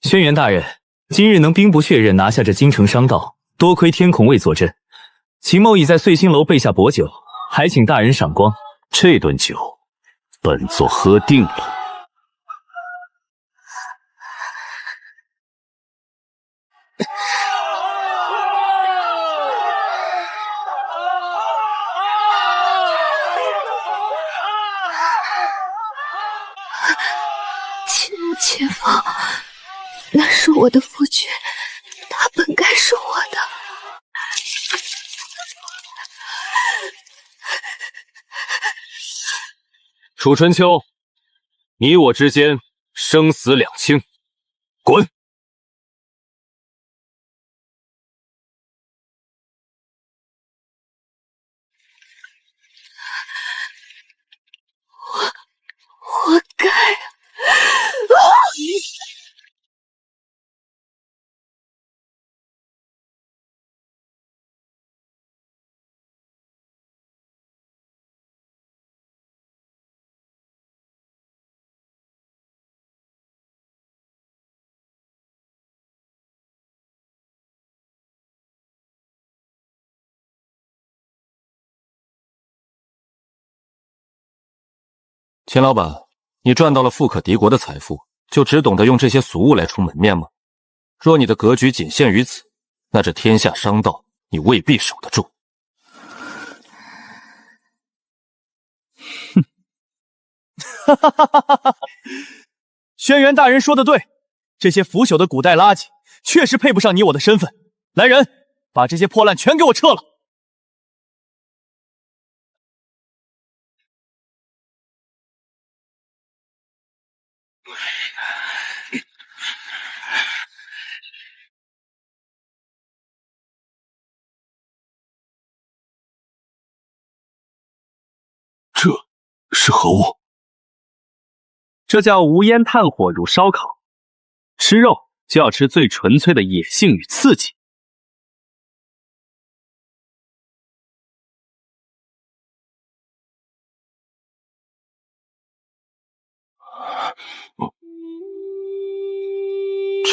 轩辕大人，今日能兵不血刃拿下这京城商道，多亏天孔卫坐镇。秦某已在碎星楼备下薄酒，还请大人赏光。这顿酒，本座喝定了。秦风，那是我的夫君，他本该是我的。楚春秋，你我之间生死两清，滚！秦老板，你赚到了富可敌国的财富，就只懂得用这些俗物来充门面吗？若你的格局仅限于此，那这天下商道你未必守得住。哼，哈哈哈哈哈！轩辕大人说的对，这些腐朽的古代垃圾确实配不上你我的身份。来人，把这些破烂全给我撤了！这是何物？这叫无烟炭火乳烧烤。吃肉就要吃最纯粹的野性与刺激。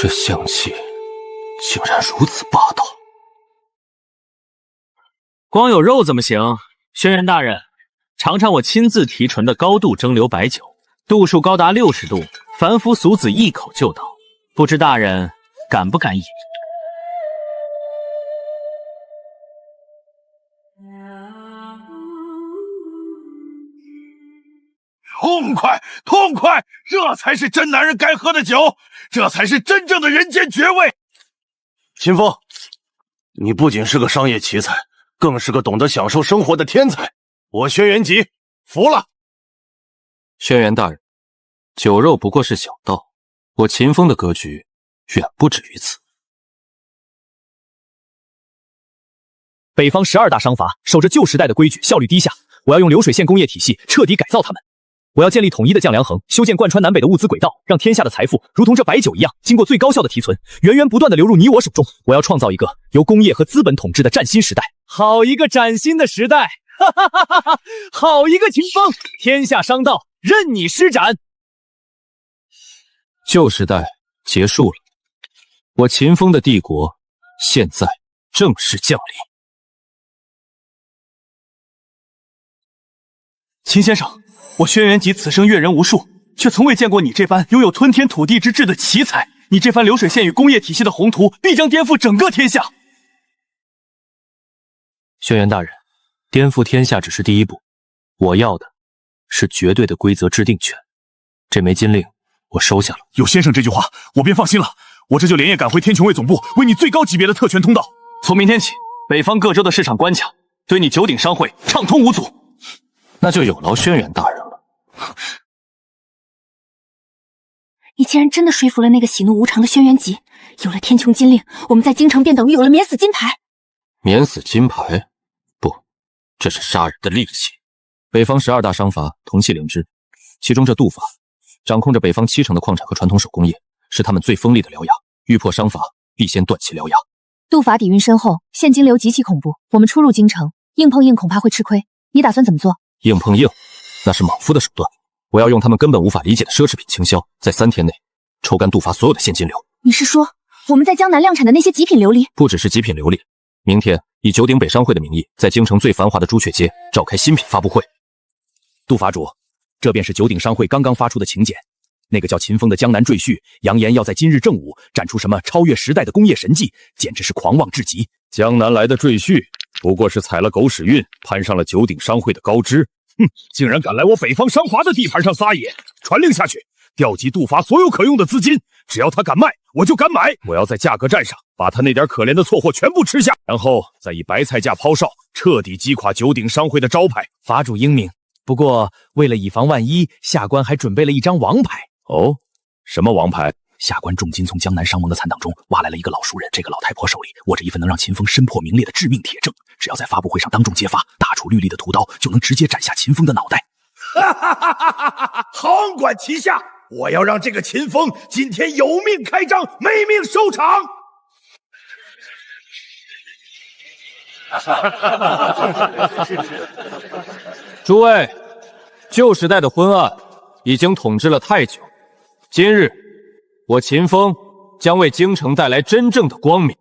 这香气竟然如此霸道。光有肉怎么行？轩辕大人，尝尝我亲自提纯的高度蒸馏白酒，度数高达60度，凡夫俗子一口就倒。不知大人敢不敢饮？痛快，痛快！这才是真男人该喝的酒，这才是真正的人间绝味。秦风，你不仅是个商业奇才，更是个懂得享受生活的天才。我轩辕吉服了。轩辕大人，酒肉不过是小道，我秦风的格局远不止于此。北方12大商阀守着旧时代的规矩，效率低下。我要用流水线工业体系彻底改造他们。我要建立统一的降梁衡，修建贯穿南北的物资轨道，让天下的财富如同这白酒一样，经过最高效的提存，源源不断的流入你我手中。我要创造一个由工业和资本统治的崭新时代。好一个崭新的时代！哈哈哈哈哈！好一个秦风，天下商道任你施展。旧时代结束了，我秦风的帝国现在正式降临。秦先生，我轩辕吉此生阅人无数，却从未见过你这般拥有吞天吐地之志的奇才。你这番流水线与工业体系的宏图，必将颠覆整个天下。轩辕大人，颠覆天下只是第一步，我要的是绝对的规则制定权。这枚金令我收下了。有先生这句话，我便放心了。我这就连夜赶回天穹卫总部，为你最高级别的特权通道。从明天起，北方各州的市场关卡，对你九鼎商会畅通无阻。那就有劳轩辕大人了。你竟然真的说服了那个喜怒无常的轩辕吉，有了天穹金令，我们在京城便等于有了免死金牌。免死金牌？不，这是杀人的利器。北方12大商阀同气连枝，其中这杜法掌控着北方70%的矿产和传统手工业，是他们最锋利的獠牙。欲破商法，必先断其獠牙。杜法底蕴深厚，现金流极其恐怖，我们出入京城，硬碰硬恐怕会吃亏。你打算怎么做？硬碰硬，那是莽夫的手段。我要用他们根本无法理解的奢侈品倾销，在3天内抽干杜法所有的现金流。你是说我们在江南量产的那些极品琉璃？不只是极品琉璃，明天以九鼎北商会的名义，在京城最繁华的朱雀街召开新品发布会。杜法主，这便是九鼎商会刚刚发出的请柬。那个叫秦风的江南赘婿，扬言要在今日正午展出什么超越时代的工业神迹，简直是狂妄至极。江南来的赘婿，不过是踩了狗屎运，攀上了九鼎商会的高枝。哼，竟然敢来我北方商华的地盘上撒野！传令下去，调集杜法所有可用的资金，只要他敢卖，我就敢买。我要在价格战上把他那点可怜的错货全部吃下，然后再以白菜价抛售，彻底击垮九鼎商会的招牌。法主英明，不过为了以防万一，下官还准备了一张王牌。哦，什么王牌？下官重金从江南商盟的残党中挖来了一个老熟人，这个老太婆手里握着一份能让秦风身破名裂的致命铁证，只要在发布会上当众揭发，大楚律例的屠刀就能直接斩下秦风的脑袋。哈哈哈哈哈！好管齐下，我要让这个秦风今天有命开张，没命收场。诸位，旧时代的昏暗已经统治了太久，今日我秦风将为京城带来真正的光明。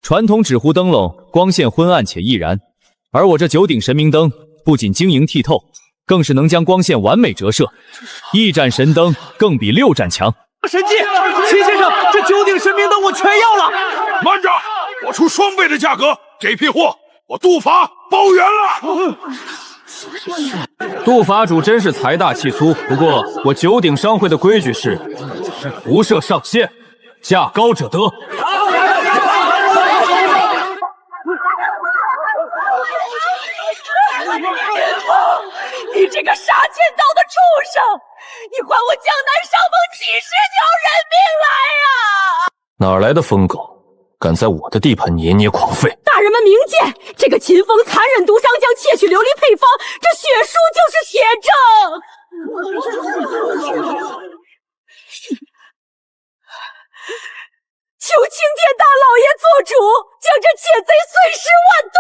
传统纸糊灯笼光线昏暗且易燃，而我这九鼎神明灯不仅晶莹剔透，更是能将光线完美折射，一盏神灯更比6盏强。神迹！秦先生，这九鼎神明灯我全要了。慢着，我出双倍的价格，这批货我杜法包圆了。杜法主真是财大气粗，不过我九鼎商会的规矩是不设上限，价高者得。你这个杀剑道的畜生！你还我江南上峰几十条人命来呀！哪来的疯狗，敢在我的地盘年年狂吠？大人们明鉴，这个秦风残忍毒伤将窃取琉璃配方，这血书就是铁证。求青天大老爷做主，将这窃贼碎尸万段。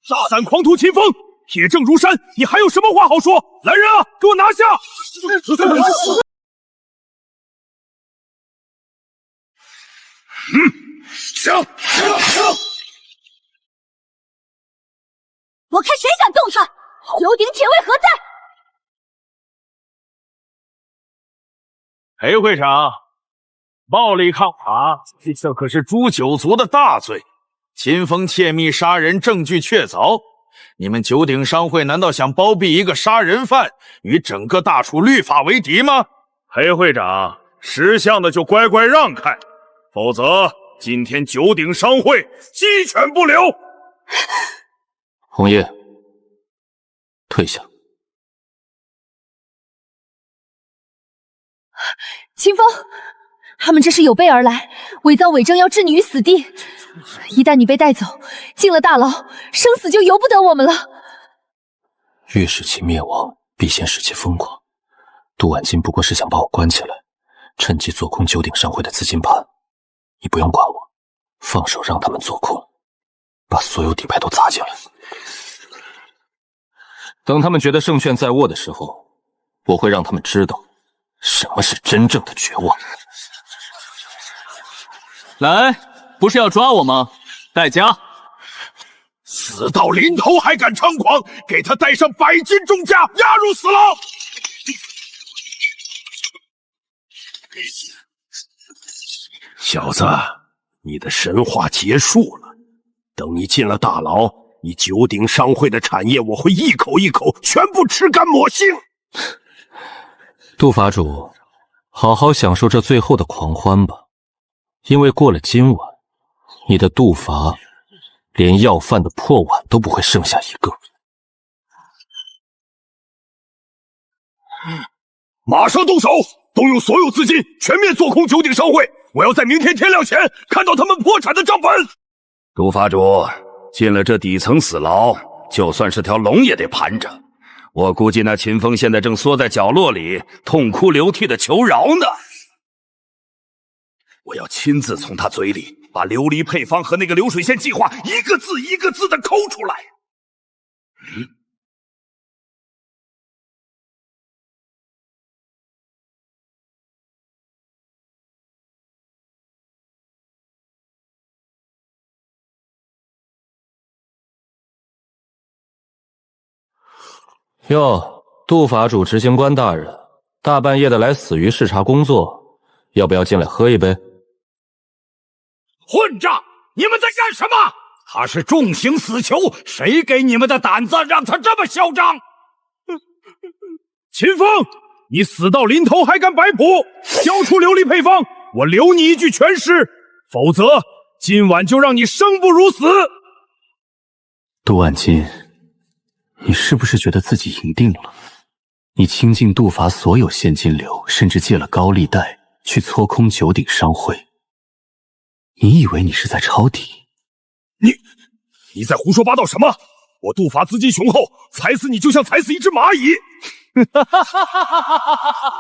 大胆狂徒秦风，铁证如山，你还有什么话好说？来人啊，给我拿下！行。我看谁敢动他！九鼎铁卫何在？裴会长，暴力抗法，这可是诛九族的大罪。秦风窃密杀人，证据确凿。你们九鼎商会难道想包庇一个杀人犯，与整个大楚律法为敌吗？裴会长，识相的就乖乖让开，否则今天九鼎商会鸡犬不留。红叶，退下。秦风，他们这是有备而来，伪造伪证要置你于死地。一旦你被带走，进了大牢，生死就由不得我们了。欲使其灭亡，必先使其疯狂。杜婉金不过是想把我关起来，趁机做空九鼎商会的资金盘。你不用管我，放手让他们做空，把所有底牌都砸进来。等他们觉得胜券在握的时候，我会让他们知道什么是真正的绝望。来，不是要抓我吗？代价！死到临头还敢猖狂，给他带上100斤重甲，押入死牢！小子，你的神话结束了。等你进了大牢，你九鼎商会的产业，我会一口一口全部吃干抹净。杜法主，好好享受这最后的狂欢吧，因为过了今晚，你的杜法连要饭的破碗都不会剩下一个。马上动手，动用所有资金，全面做空九鼎商会！我要在明天天亮前看到他们破产的账本。杜法主，进了这底层死牢，就算是条龙也得盘着。我估计那秦风现在正缩在角落里，痛哭流涕的求饶呢。我要亲自从他嘴里把琉璃配方和那个流水线计划一个字一个字的抠出来。哟，杜法主执行官大人，大半夜的来死鱼视察工作，要不要进来喝一杯？混账！你们在干什么？他是重刑死囚，谁给你们的胆子让他这么嚣张？秦风，你死到临头还敢摆谱，交出琉璃配方，我留你一具全尸，否则今晚就让你生不如死。杜婉金，你是不是觉得自己赢定了？你倾尽杜法所有现金流，甚至借了高利贷去搓空九鼎商会。你以为你是在抄底？你在胡说八道什么？我杜法资金雄厚，踩死你就像踩死一只蚂蚁。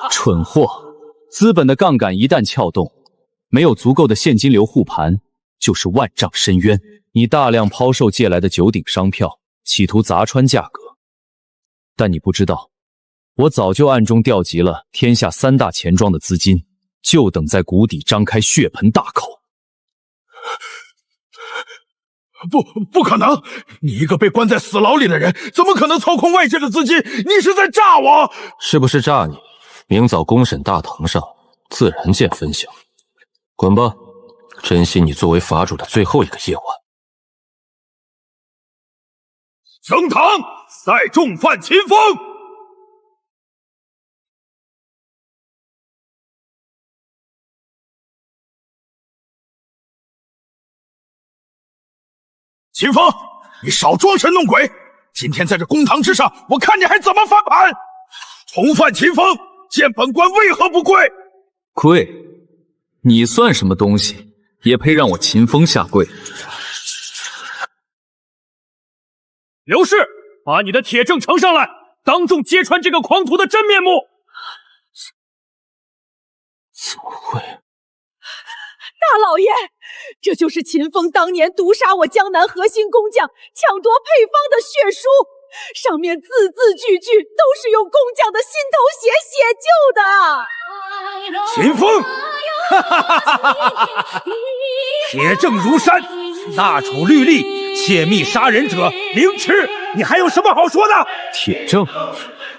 蠢货，资本的杠杆一旦撬动，没有足够的现金流护盘，就是万丈深渊。你大量抛售借来的九鼎商票，企图砸穿价格，但你不知道，我早就暗中调集了天下3大钱庄的资金，就等在谷底张开血盆大口。不可能！你一个被关在死牢里的人，怎么可能操控外界的资金？你是在诈我！是不是诈你？明早公审大堂上，自然见分晓。滚吧，珍惜你作为法主的最后一个夜晚。升堂，再重犯秦风。秦风，你少装神弄鬼！今天在这公堂之上，我看你还怎么翻盘！重犯秦风，见本官为何不跪？跪？你算什么东西，也配让我秦风下跪？刘氏，把你的铁证呈上来，当众揭穿这个狂徒的真面目！怎么会？大老爷，这就是秦风当年毒杀我江南核心工匠、抢夺配方的血书，上面字字句句都是用工匠的心头血写就的。秦风，铁证如山，大楚律例，窃密杀人者凌迟，你还有什么好说的？铁证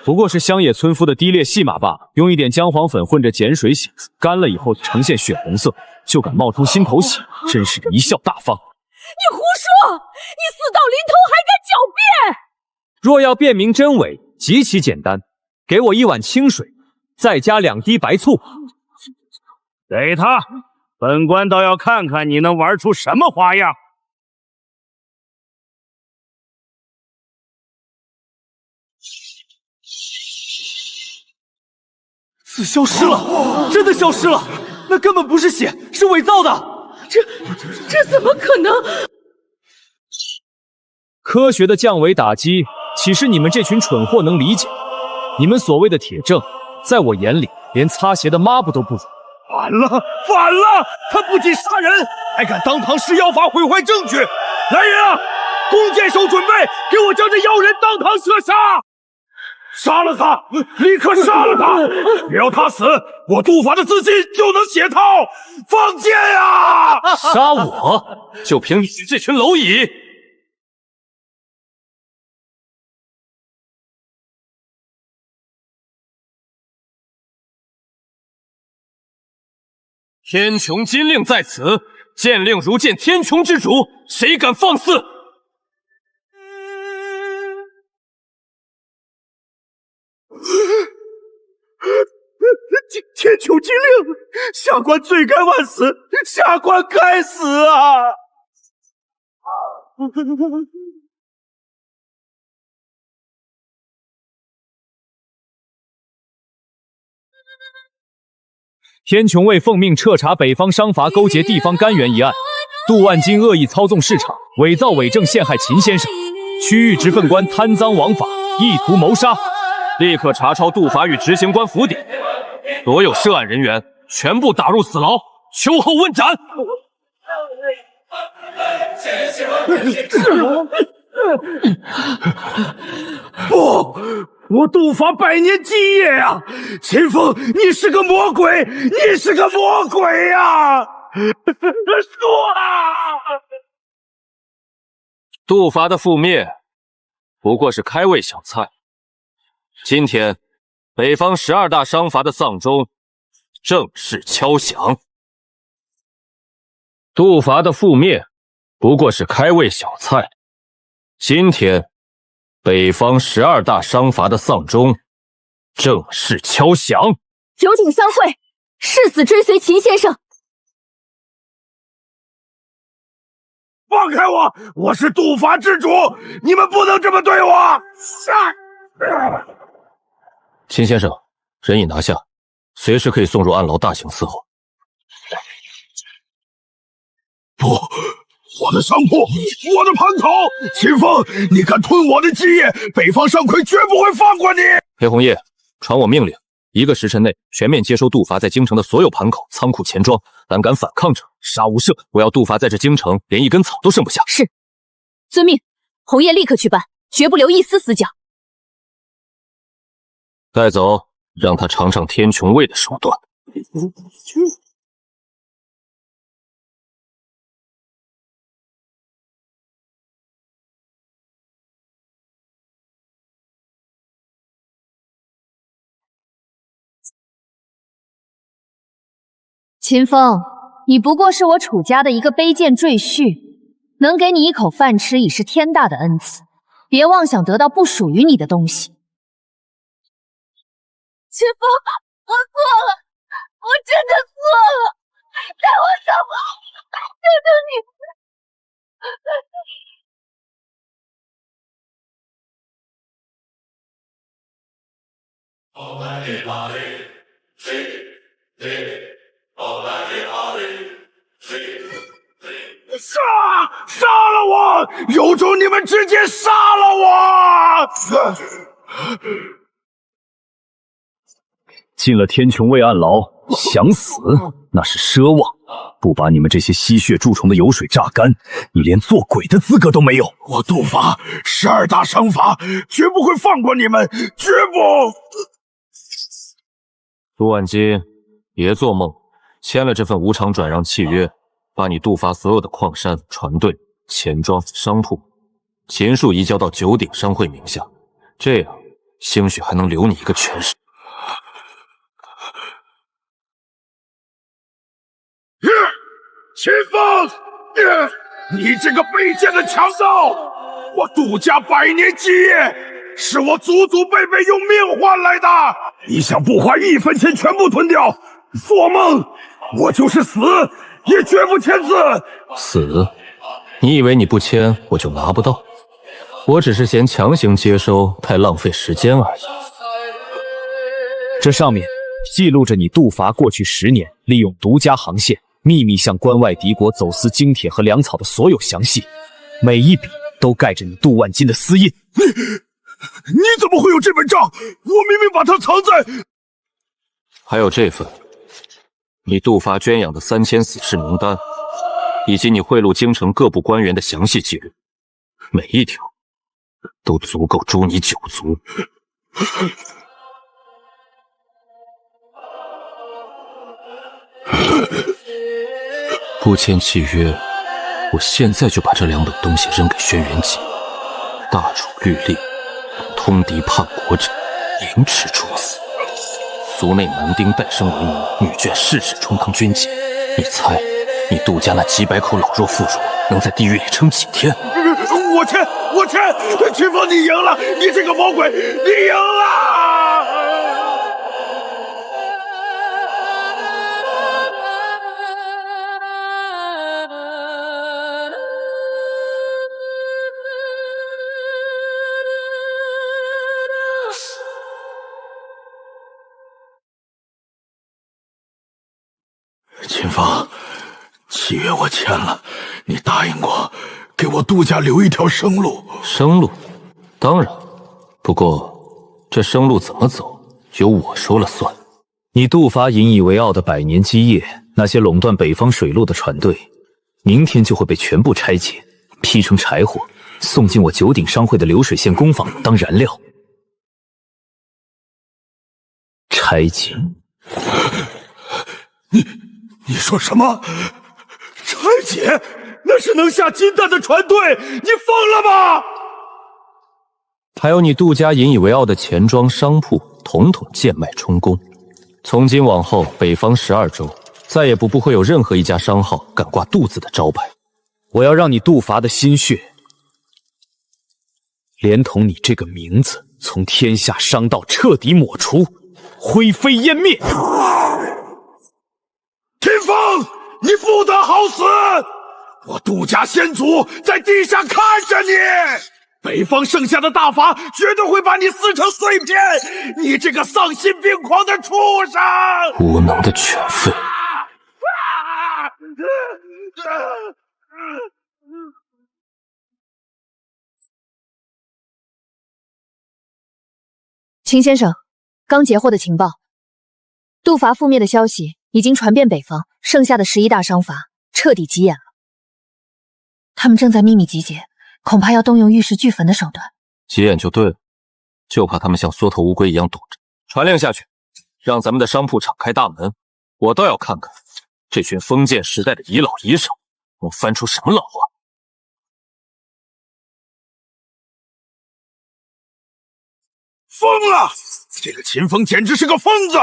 不过是乡野村夫的低劣戏码罢了，用一点姜黄粉混着碱水洗，干了以后呈现血红色，就敢冒充心头血，真是贻笑大方。你胡说！你死到临头还敢狡辩！若要辨明真伪，极其简单，给我1碗清水，再加2滴白醋。给他，本官倒要看看你能玩出什么花样。字消失了，真的消失了，那根本不是血，是伪造的。这怎么可能？科学的降维打击，岂是你们这群蠢货能理解？你们所谓的铁证，在我眼里，连擦鞋的抹布都不如。反了，反了！他不仅杀人，还敢当堂施妖法毁坏证据！来人啊，弓箭手准备，给我将这妖人当堂射杀！杀了他！立刻杀了他！只要他死，我杜法的资金就能解套！放箭啊！杀我，就凭你这群蝼蚁！天穹金令在此，剑令如见天穹之主，谁敢放肆？天穹金令，下官罪该万死，下官该死啊！天穹卫奉命彻查北方商阀勾结地方官员一案，杜万金恶意操纵市场，伪造伪证陷害秦先生，区域执分官贪赃枉法，意图谋杀，立刻查抄杜法与执行官府邸，所有涉案人员全部打入死牢，秋后问斩。不，我杜法100年基业呀！秦风，你是个魔鬼，你是个魔鬼呀！说啊！杜法的覆灭不过是开胃小菜。今天，北方12大商阀的丧钟正式敲响。杜法的覆灭不过是开胃小菜。今天，北方12大商阀的丧钟正式敲响。九鼎商会誓死追随秦先生。放开我！我是杜法之主，你们不能这么对我！秦先生，人已拿下，随时可以送入暗牢大刑伺候。不，我的商铺，我的盘口，秦风，你敢吞我的基业，北方商魁绝不会放过你！裴红叶，传我命令，1个时辰内全面接收杜法在京城的所有盘口、仓库、钱庄，胆敢反抗者，杀无赦！我要杜法在这京城连一根草都剩不下。是，遵命，红叶立刻去办，绝不留一丝死角。带走，让他尝尝天穹卫的手段。秦风，你不过是我楚家的一个卑贱赘婿，能给你一口饭吃已是天大的恩赐，别妄想得到不属于你的东西。秦风，我错了，我真的错了，带我走吧，求求你。杀了我！有种你们直接杀了我！进了天穹卫暗牢，想死那是奢望。不把你们这些吸血蛀虫的油水榨干，你连做鬼的资格都没有。我杜发12大伤法，绝不会放过你们，绝不！杜万金，别做梦，签了这份无偿转让契约，把你杜发所有的矿山、船队、钱庄、商铺尽数移交到九鼎商会名下，这样兴许还能留你一个全尸。秦风，你这个卑贱的强盗！我杜家100年基业，是我祖祖辈辈用命换来的。你想不花1分钱全部吞掉？做梦！我就是死，也绝不签字。死？你以为你不签我就拿不到？我只是嫌强行接收太浪费时间而已。这上面记录着你杜伐过去10年利用独家航线秘密向关外敌国走私精铁和粮草的所有详细，每一笔都盖着你杜万金的私印。你怎么会有这本账？我明明把它藏在……还有这份你杜伐圈养的3000死士名单，以及你贿赂京城各部官员的详细记录，每一条都足够诛你9族。不签契约，我现在就把这2本东西扔给轩辕锦。大楚律例，通敌叛国者，凌迟处死。族内男丁诞生为奴，女眷世世充当军妓。你猜，你杜家那几百口老弱妇孺能在地狱里撑几天？我签！秦风，你赢了！你这个魔鬼，你赢了！秦风，契约我签了，你答应过给我杜家留一条生路。生路？当然，不过这生路怎么走，由我说了算。你杜伐引以为傲的100年基业，那些垄断北方水路的船队，明天就会被全部拆解，劈成柴火，送进我九鼎商会的流水线工坊当燃料。拆解？你说什么？拆解？那是能下金蛋的船队！你疯了吗？还有你杜家引以为傲的钱庄商铺，统统贱卖充公。从今往后，北方12州再也不会有任何一家商号敢挂杜字的招牌。我要让你杜伐的心血，连同你这个名字，从天下商道彻底抹除，灰飞烟灭。秦风，你不得好死！我杜家先祖在地下看着你，北方剩下的大法绝对会把你撕成碎片！你这个丧心病狂的畜生！无能的犬吠！秦先生，刚截获的情报，杜伐覆灭的消息已经传遍北方，剩下的11大商阀彻底急眼了。他们正在秘密集结，恐怕要动用玉石俱焚的手段。急眼就对了，就怕他们像缩头乌龟一样躲着。传令下去，让咱们的商铺敞开大门，我倒要看看这群封建时代的遗老遗少能翻出什么老话。疯了！这个秦风简直是个疯子！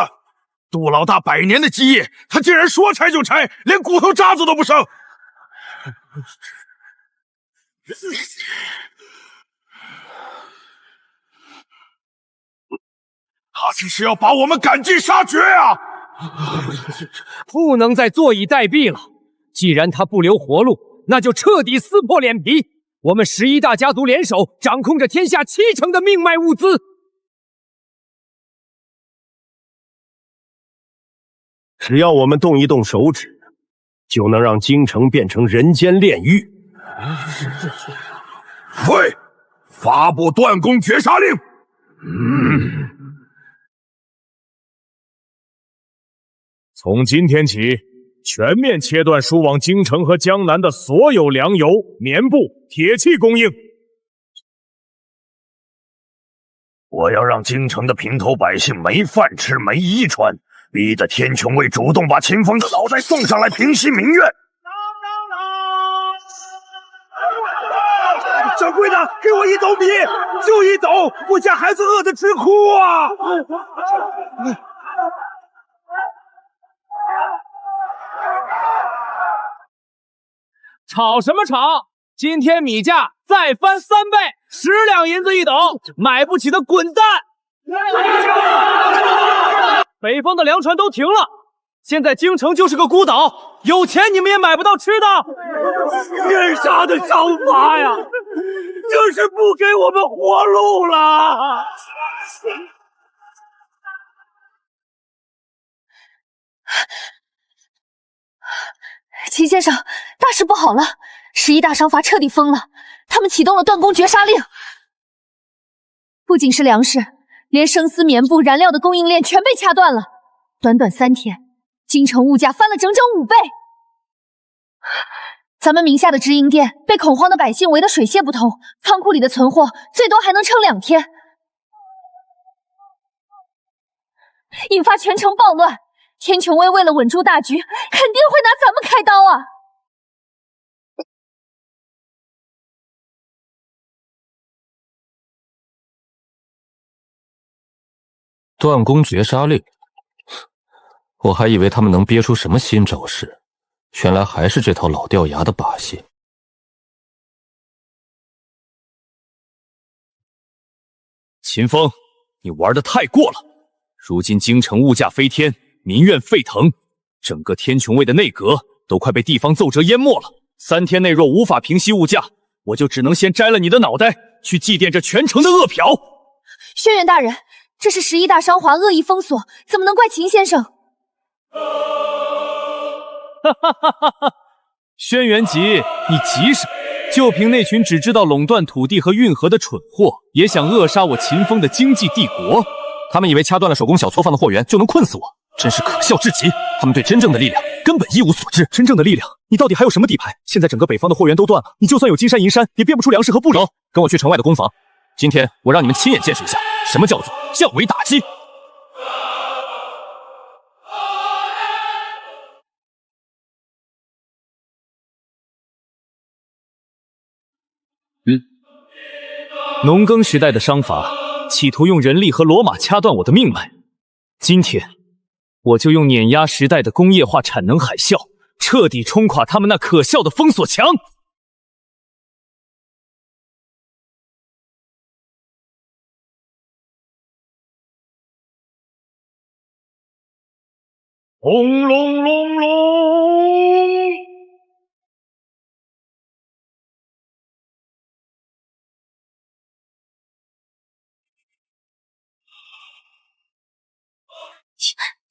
杜老大100年的基业，他竟然说拆就拆，连骨头渣子都不剩。他这是要把我们赶尽杀绝啊！不能再坐以待毙了。既然他不留活路，那就彻底撕破脸皮。我们11大家族联手，掌控着天下70%的命脉物资。只要我们动一动手指，就能让京城变成人间炼狱。喂，发布断供绝杀令！从今天起，全面切断输往京城和江南的所有粮油、棉布、铁器供应。我要让京城的平头百姓没饭吃、没衣穿，逼得天穹卫主动把秦风的脑袋送上来平息民怨。掌柜的，给我1斗米，就1斗，我家孩子饿得直哭啊！吵什么吵？今天米价再翻3倍，10两银子1斗，买不起的滚蛋！北方的粮船都停了，现在京城就是个孤岛，有钱你们也买不到吃的。虐杀的商法呀，就是不给我们活路了。秦先生，大事不好了！11大商阀彻底疯了，他们启动了断供绝杀令。不仅是粮食，连生丝、棉布、燃料的供应链全被掐断了。短短3天，京城物价翻了整整5倍。咱们名下的直营店被恐慌的百姓围得水泄不通，仓库里的存货最多还能撑2天，引发全城暴乱。天穹卫为了稳住大局，肯定会拿咱们开刀啊！断供绝杀令，我还以为他们能憋出什么新招式，原来还是这套老掉牙的把戏。秦风，你玩得太过了！如今京城物价飞天，民怨沸腾，整个天穹卫的内阁都快被地方奏折淹没了。3天内若无法平息物价，我就只能先摘了你的脑袋，去祭奠这全城的恶殍。轩辕大人，这是11大商华恶意封锁，怎么能怪秦先生？轩辕吉，你急什么？就凭那群只知道垄断土地和运河的蠢货，也想扼杀我秦风的经济帝国？他们以为掐断了手工小作坊的货源就能困死我，真是可笑至极。他们对真正的力量根本一无所知。真正的力量，你到底还有什么底牌？现在整个北方的货源都断了，你就算有金山银山，也变不出粮食和布料。走，跟我去城外的工坊。今天我让你们亲眼见识一下，什么叫做降维打击。农耕时代的商阀企图用人力和骡马掐断我的命脉，今天我就用碾压时代的工业化产能海啸，彻底冲垮他们那可笑的封锁墙。轰隆隆隆！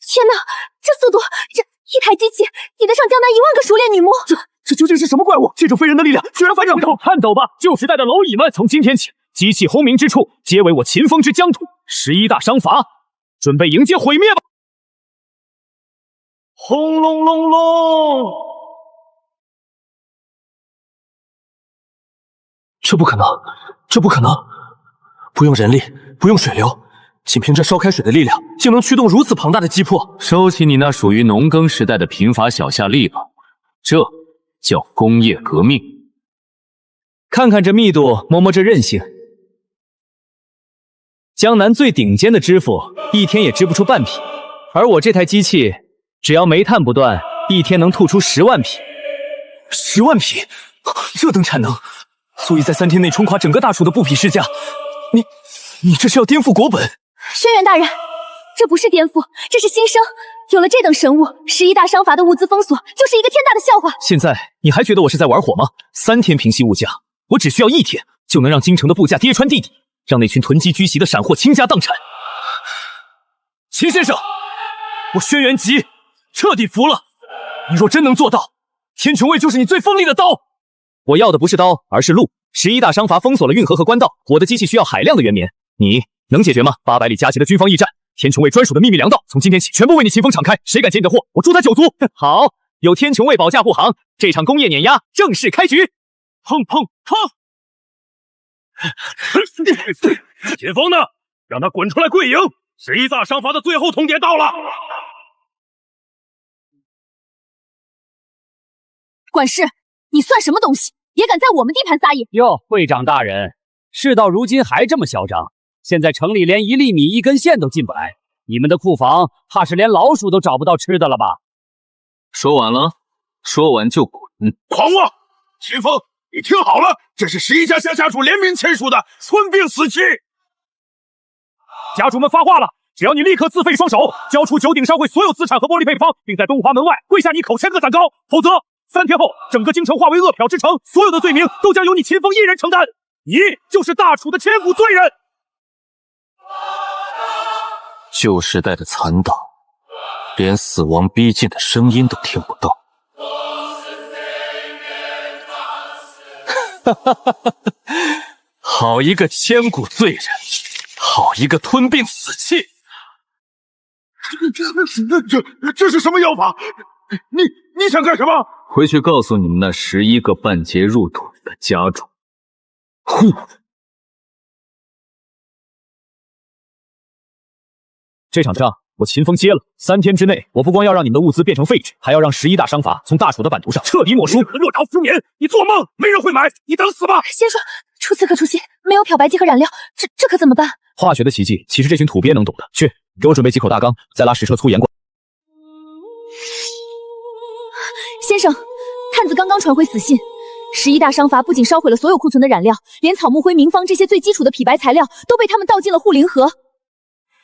天哪，这速度，这一台机器抵得上江南1万个熟练女巫。这究竟是什么怪物？这种非人的力量居然翻转头！看斗吧，旧时代的蝼蚁们！从今天起，机器轰鸣之处，皆为我秦风之疆土。11大商阀，准备迎接毁灭吧！轰隆隆隆！这不可能，这不可能！不用人力，不用水流，仅凭这烧开水的力量，就能驱动如此庞大的击破。收起你那属于农耕时代的贫乏小夏力吧，这叫工业革命。看看这密度，摸摸这韧性，江南最顶尖的织布，一天也织不出半匹，而我这台机器，只要煤炭不断，一天能吐出10万匹。10万匹，这等产能，足以在3天内冲垮整个大楚的布匹市价。你这是要颠覆国本？轩辕大人，这不是颠覆，这是新生。有了这等神物，11大商阀的物资封锁就是一个天大的笑话。现在你还觉得我是在玩火吗？3天平息物价，我只需要1天就能让京城的布价跌穿地底，让那群囤积居奇的闪货倾家荡产。秦先生，我轩辕极彻底服了。你若真能做到，天穹卫就是你最锋利的刀。我要的不是刀，而是路。11大商阀封锁了运河和官道，我的机器需要海量的原棉，你能解决吗？800里加急的军方驿站，天穹卫专属的秘密粮道，从今天起全部为你秦风敞开，谁敢劫你的货，我诛他9族。好，有天穹卫保驾护航，这场工业碾压正式开局。砰砰砰！秦风呢？让他滚出来跪营！11大商阀的最后通牒到了。管事，你算什么东西，也敢在我们地盘撒野？哟，会长大人，事到如今还这么嚣张？现在城里连1粒米1根线都进不来，你们的库房怕是连老鼠都找不到吃的了吧？说完了，说完就滚！狂妄！秦风，你听好了，这是11家家主联名签署的吞并死契。家主们发话了，只要你立刻自废双手，交出九鼎商会所有资产和玻璃配方，并在东华门外跪下你口1000个赞高，否则3天后整个京城化为饿殍之城，所有的罪名都将由你秦风一人承担。你就是大楚的千古罪人。旧时代的残党，连死亡逼近的声音都听不到。好一个千古罪人，好一个吞并死契！这是什么妖法？你想干什么？回去告诉你们那11个半截入土的家主。呼！这场仗我秦风接了，3天之内，我不光要让你们的物资变成废纸，还要让11大商阀从大楚的版图上彻底抹除。若着4年，你做梦，没人会买，你等死吧！先生，出此刻出心，没有漂白剂和染料，这可怎么办？化学的奇迹，岂是这群土鳖能懂的？去，给我准备几口大缸，再拉10车粗盐过。先生，探子刚刚传回死信，11大商阀不仅烧毁了所有库存的染料，连草木灰、明方这些最基础的匹白材料都被他们倒进了护林河。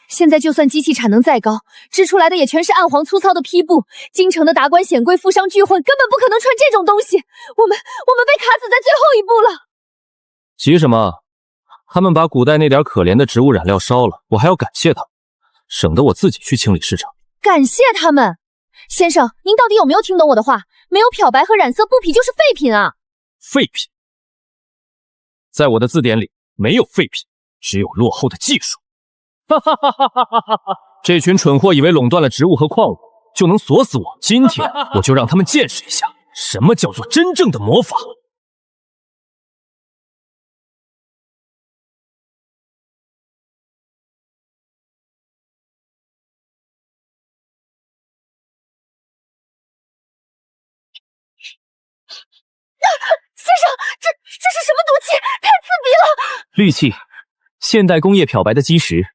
现在就算机器产能再高，织出来的也全是暗黄粗糙的坯布。京城的达官显贵、富商巨混根本不可能穿这种东西。我们被卡死在最后一步了。急什么？他们把古代那点可怜的植物染料烧了，我还要感谢他们，省得我自己去清理市场。感谢他们？先生，您到底有没有听懂我的话？没有漂白和染色，布匹就是废品啊！废品，在我的字典里没有废品，只有落后的技术。哈哈哈哈哈哈！这群蠢货以为垄断了植物和矿物就能锁死我，今天我就让他们见识一下什么叫做真正的魔法。先生，这是什么毒气？太刺鼻了！氯气，现代工业漂白的基石，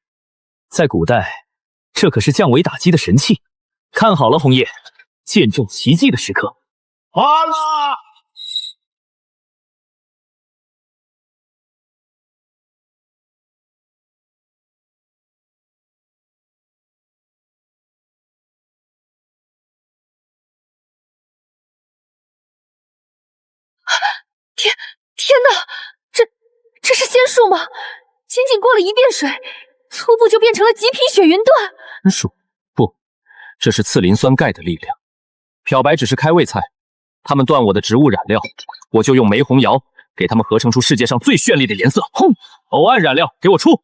在古代，这可是降维打击的神器。看好了，红叶，见证奇迹的时刻。好了，天哪，这是仙术吗？仅仅过了一遍水，粗布就变成了极品雪云段。仙术？不，这是次磷酸钙的力量。漂白只是开胃菜，他们断我的植物染料，我就用玫红窑给他们合成出世界上最绚丽的颜色。轰！偶胺染料给我出！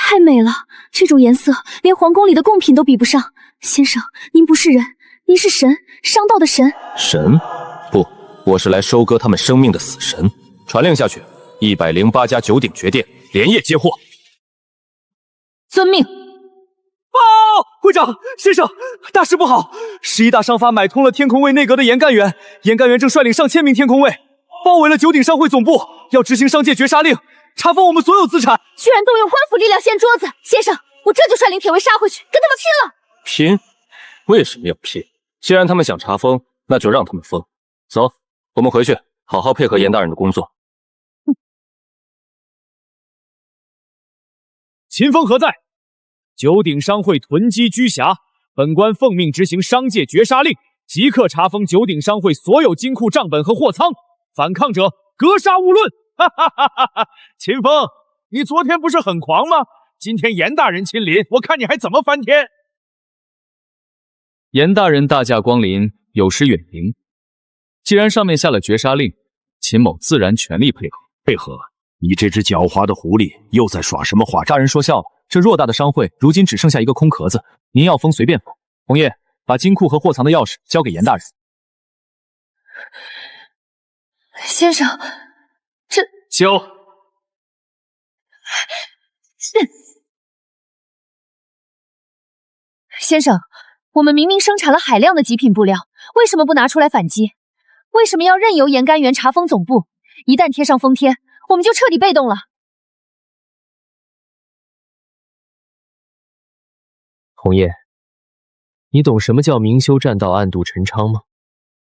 太美了，这种颜色连皇宫里的贡品都比不上。先生，您不是人，您是神，商道的神。神？不，我是来收割他们生命的死神。传令下去，108家九鼎绝殿连夜接货。遵命。会长，先生，大事不好！11大商阀买通了天空卫内阁的严干元，严干元正率领上千名天空卫，包围了九鼎商会总部，要执行商界绝杀令，查封我们所有资产。居然动用官府力量掀桌子！先生，我这就率领铁卫杀回去，跟他们拼了！拼？为什么要拼？既然他们想查封，那就让他们封。走，我们回去，好好配合严大人的工作。秦风何在？九鼎商会囤积居辖，本官奉命执行商界绝杀令，即刻查封九鼎商会所有金库账本和货仓，反抗者格杀勿论！哈哈哈哈哈！秦风，你昨天不是很狂吗？今天严大人亲临，我看你还怎么翻天！严大人大驾光临，有失远迎。既然上面下了绝杀令，秦某自然全力配合。配合？你这只狡猾的狐狸又在耍什么花招？大人说笑了，这偌大的商会，如今只剩下一个空壳子，您要封随便封。红叶，把金库和货藏的钥匙交给严大人。先生，这交。先生，我们明明生产了海量的极品布料，为什么不拿出来反击？为什么要任由严干元查封总部？一旦贴上封天，我们就彻底被动了。红叶，你懂什么叫明修栈道，暗度陈仓吗？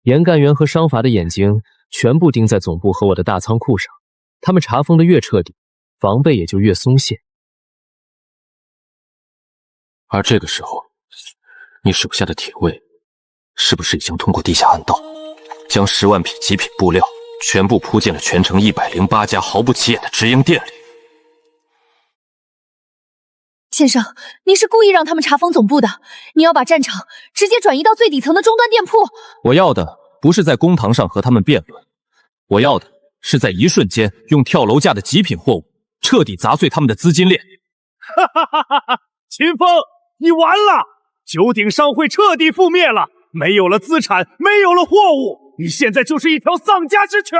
严干元和商阀的眼睛全部盯在总部和我的大仓库上，他们查封的越彻底，防备也就越松懈。而这个时候，你手下的铁卫是不是已经通过地下暗道，将10万匹极品布料全部铺进了全城108家毫不起眼的直营店里？先生，您是故意让他们查封总部的，你要把战场直接转移到最底层的终端店铺。我要的不是在公堂上和他们辩论，我要的是在一瞬间用跳楼价的极品货物彻底砸碎他们的资金链。哈哈哈哈哈！秦风，你完了！九鼎商会彻底覆灭了，没有了资产，没有了货物，你现在就是一条丧家之犬！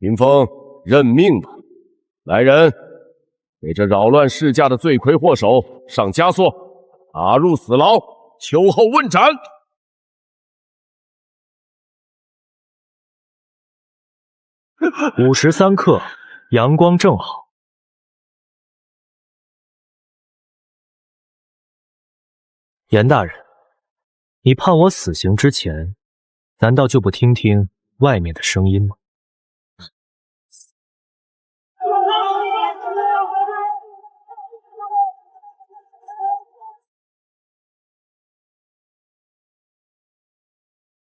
秦风，认命吧！来人，给这扰乱市价的罪魁祸首上枷锁，打入死牢，秋后问斩。53刻，阳光正好。严大人，你判我死刑之前，难道就不听听外面的声音吗？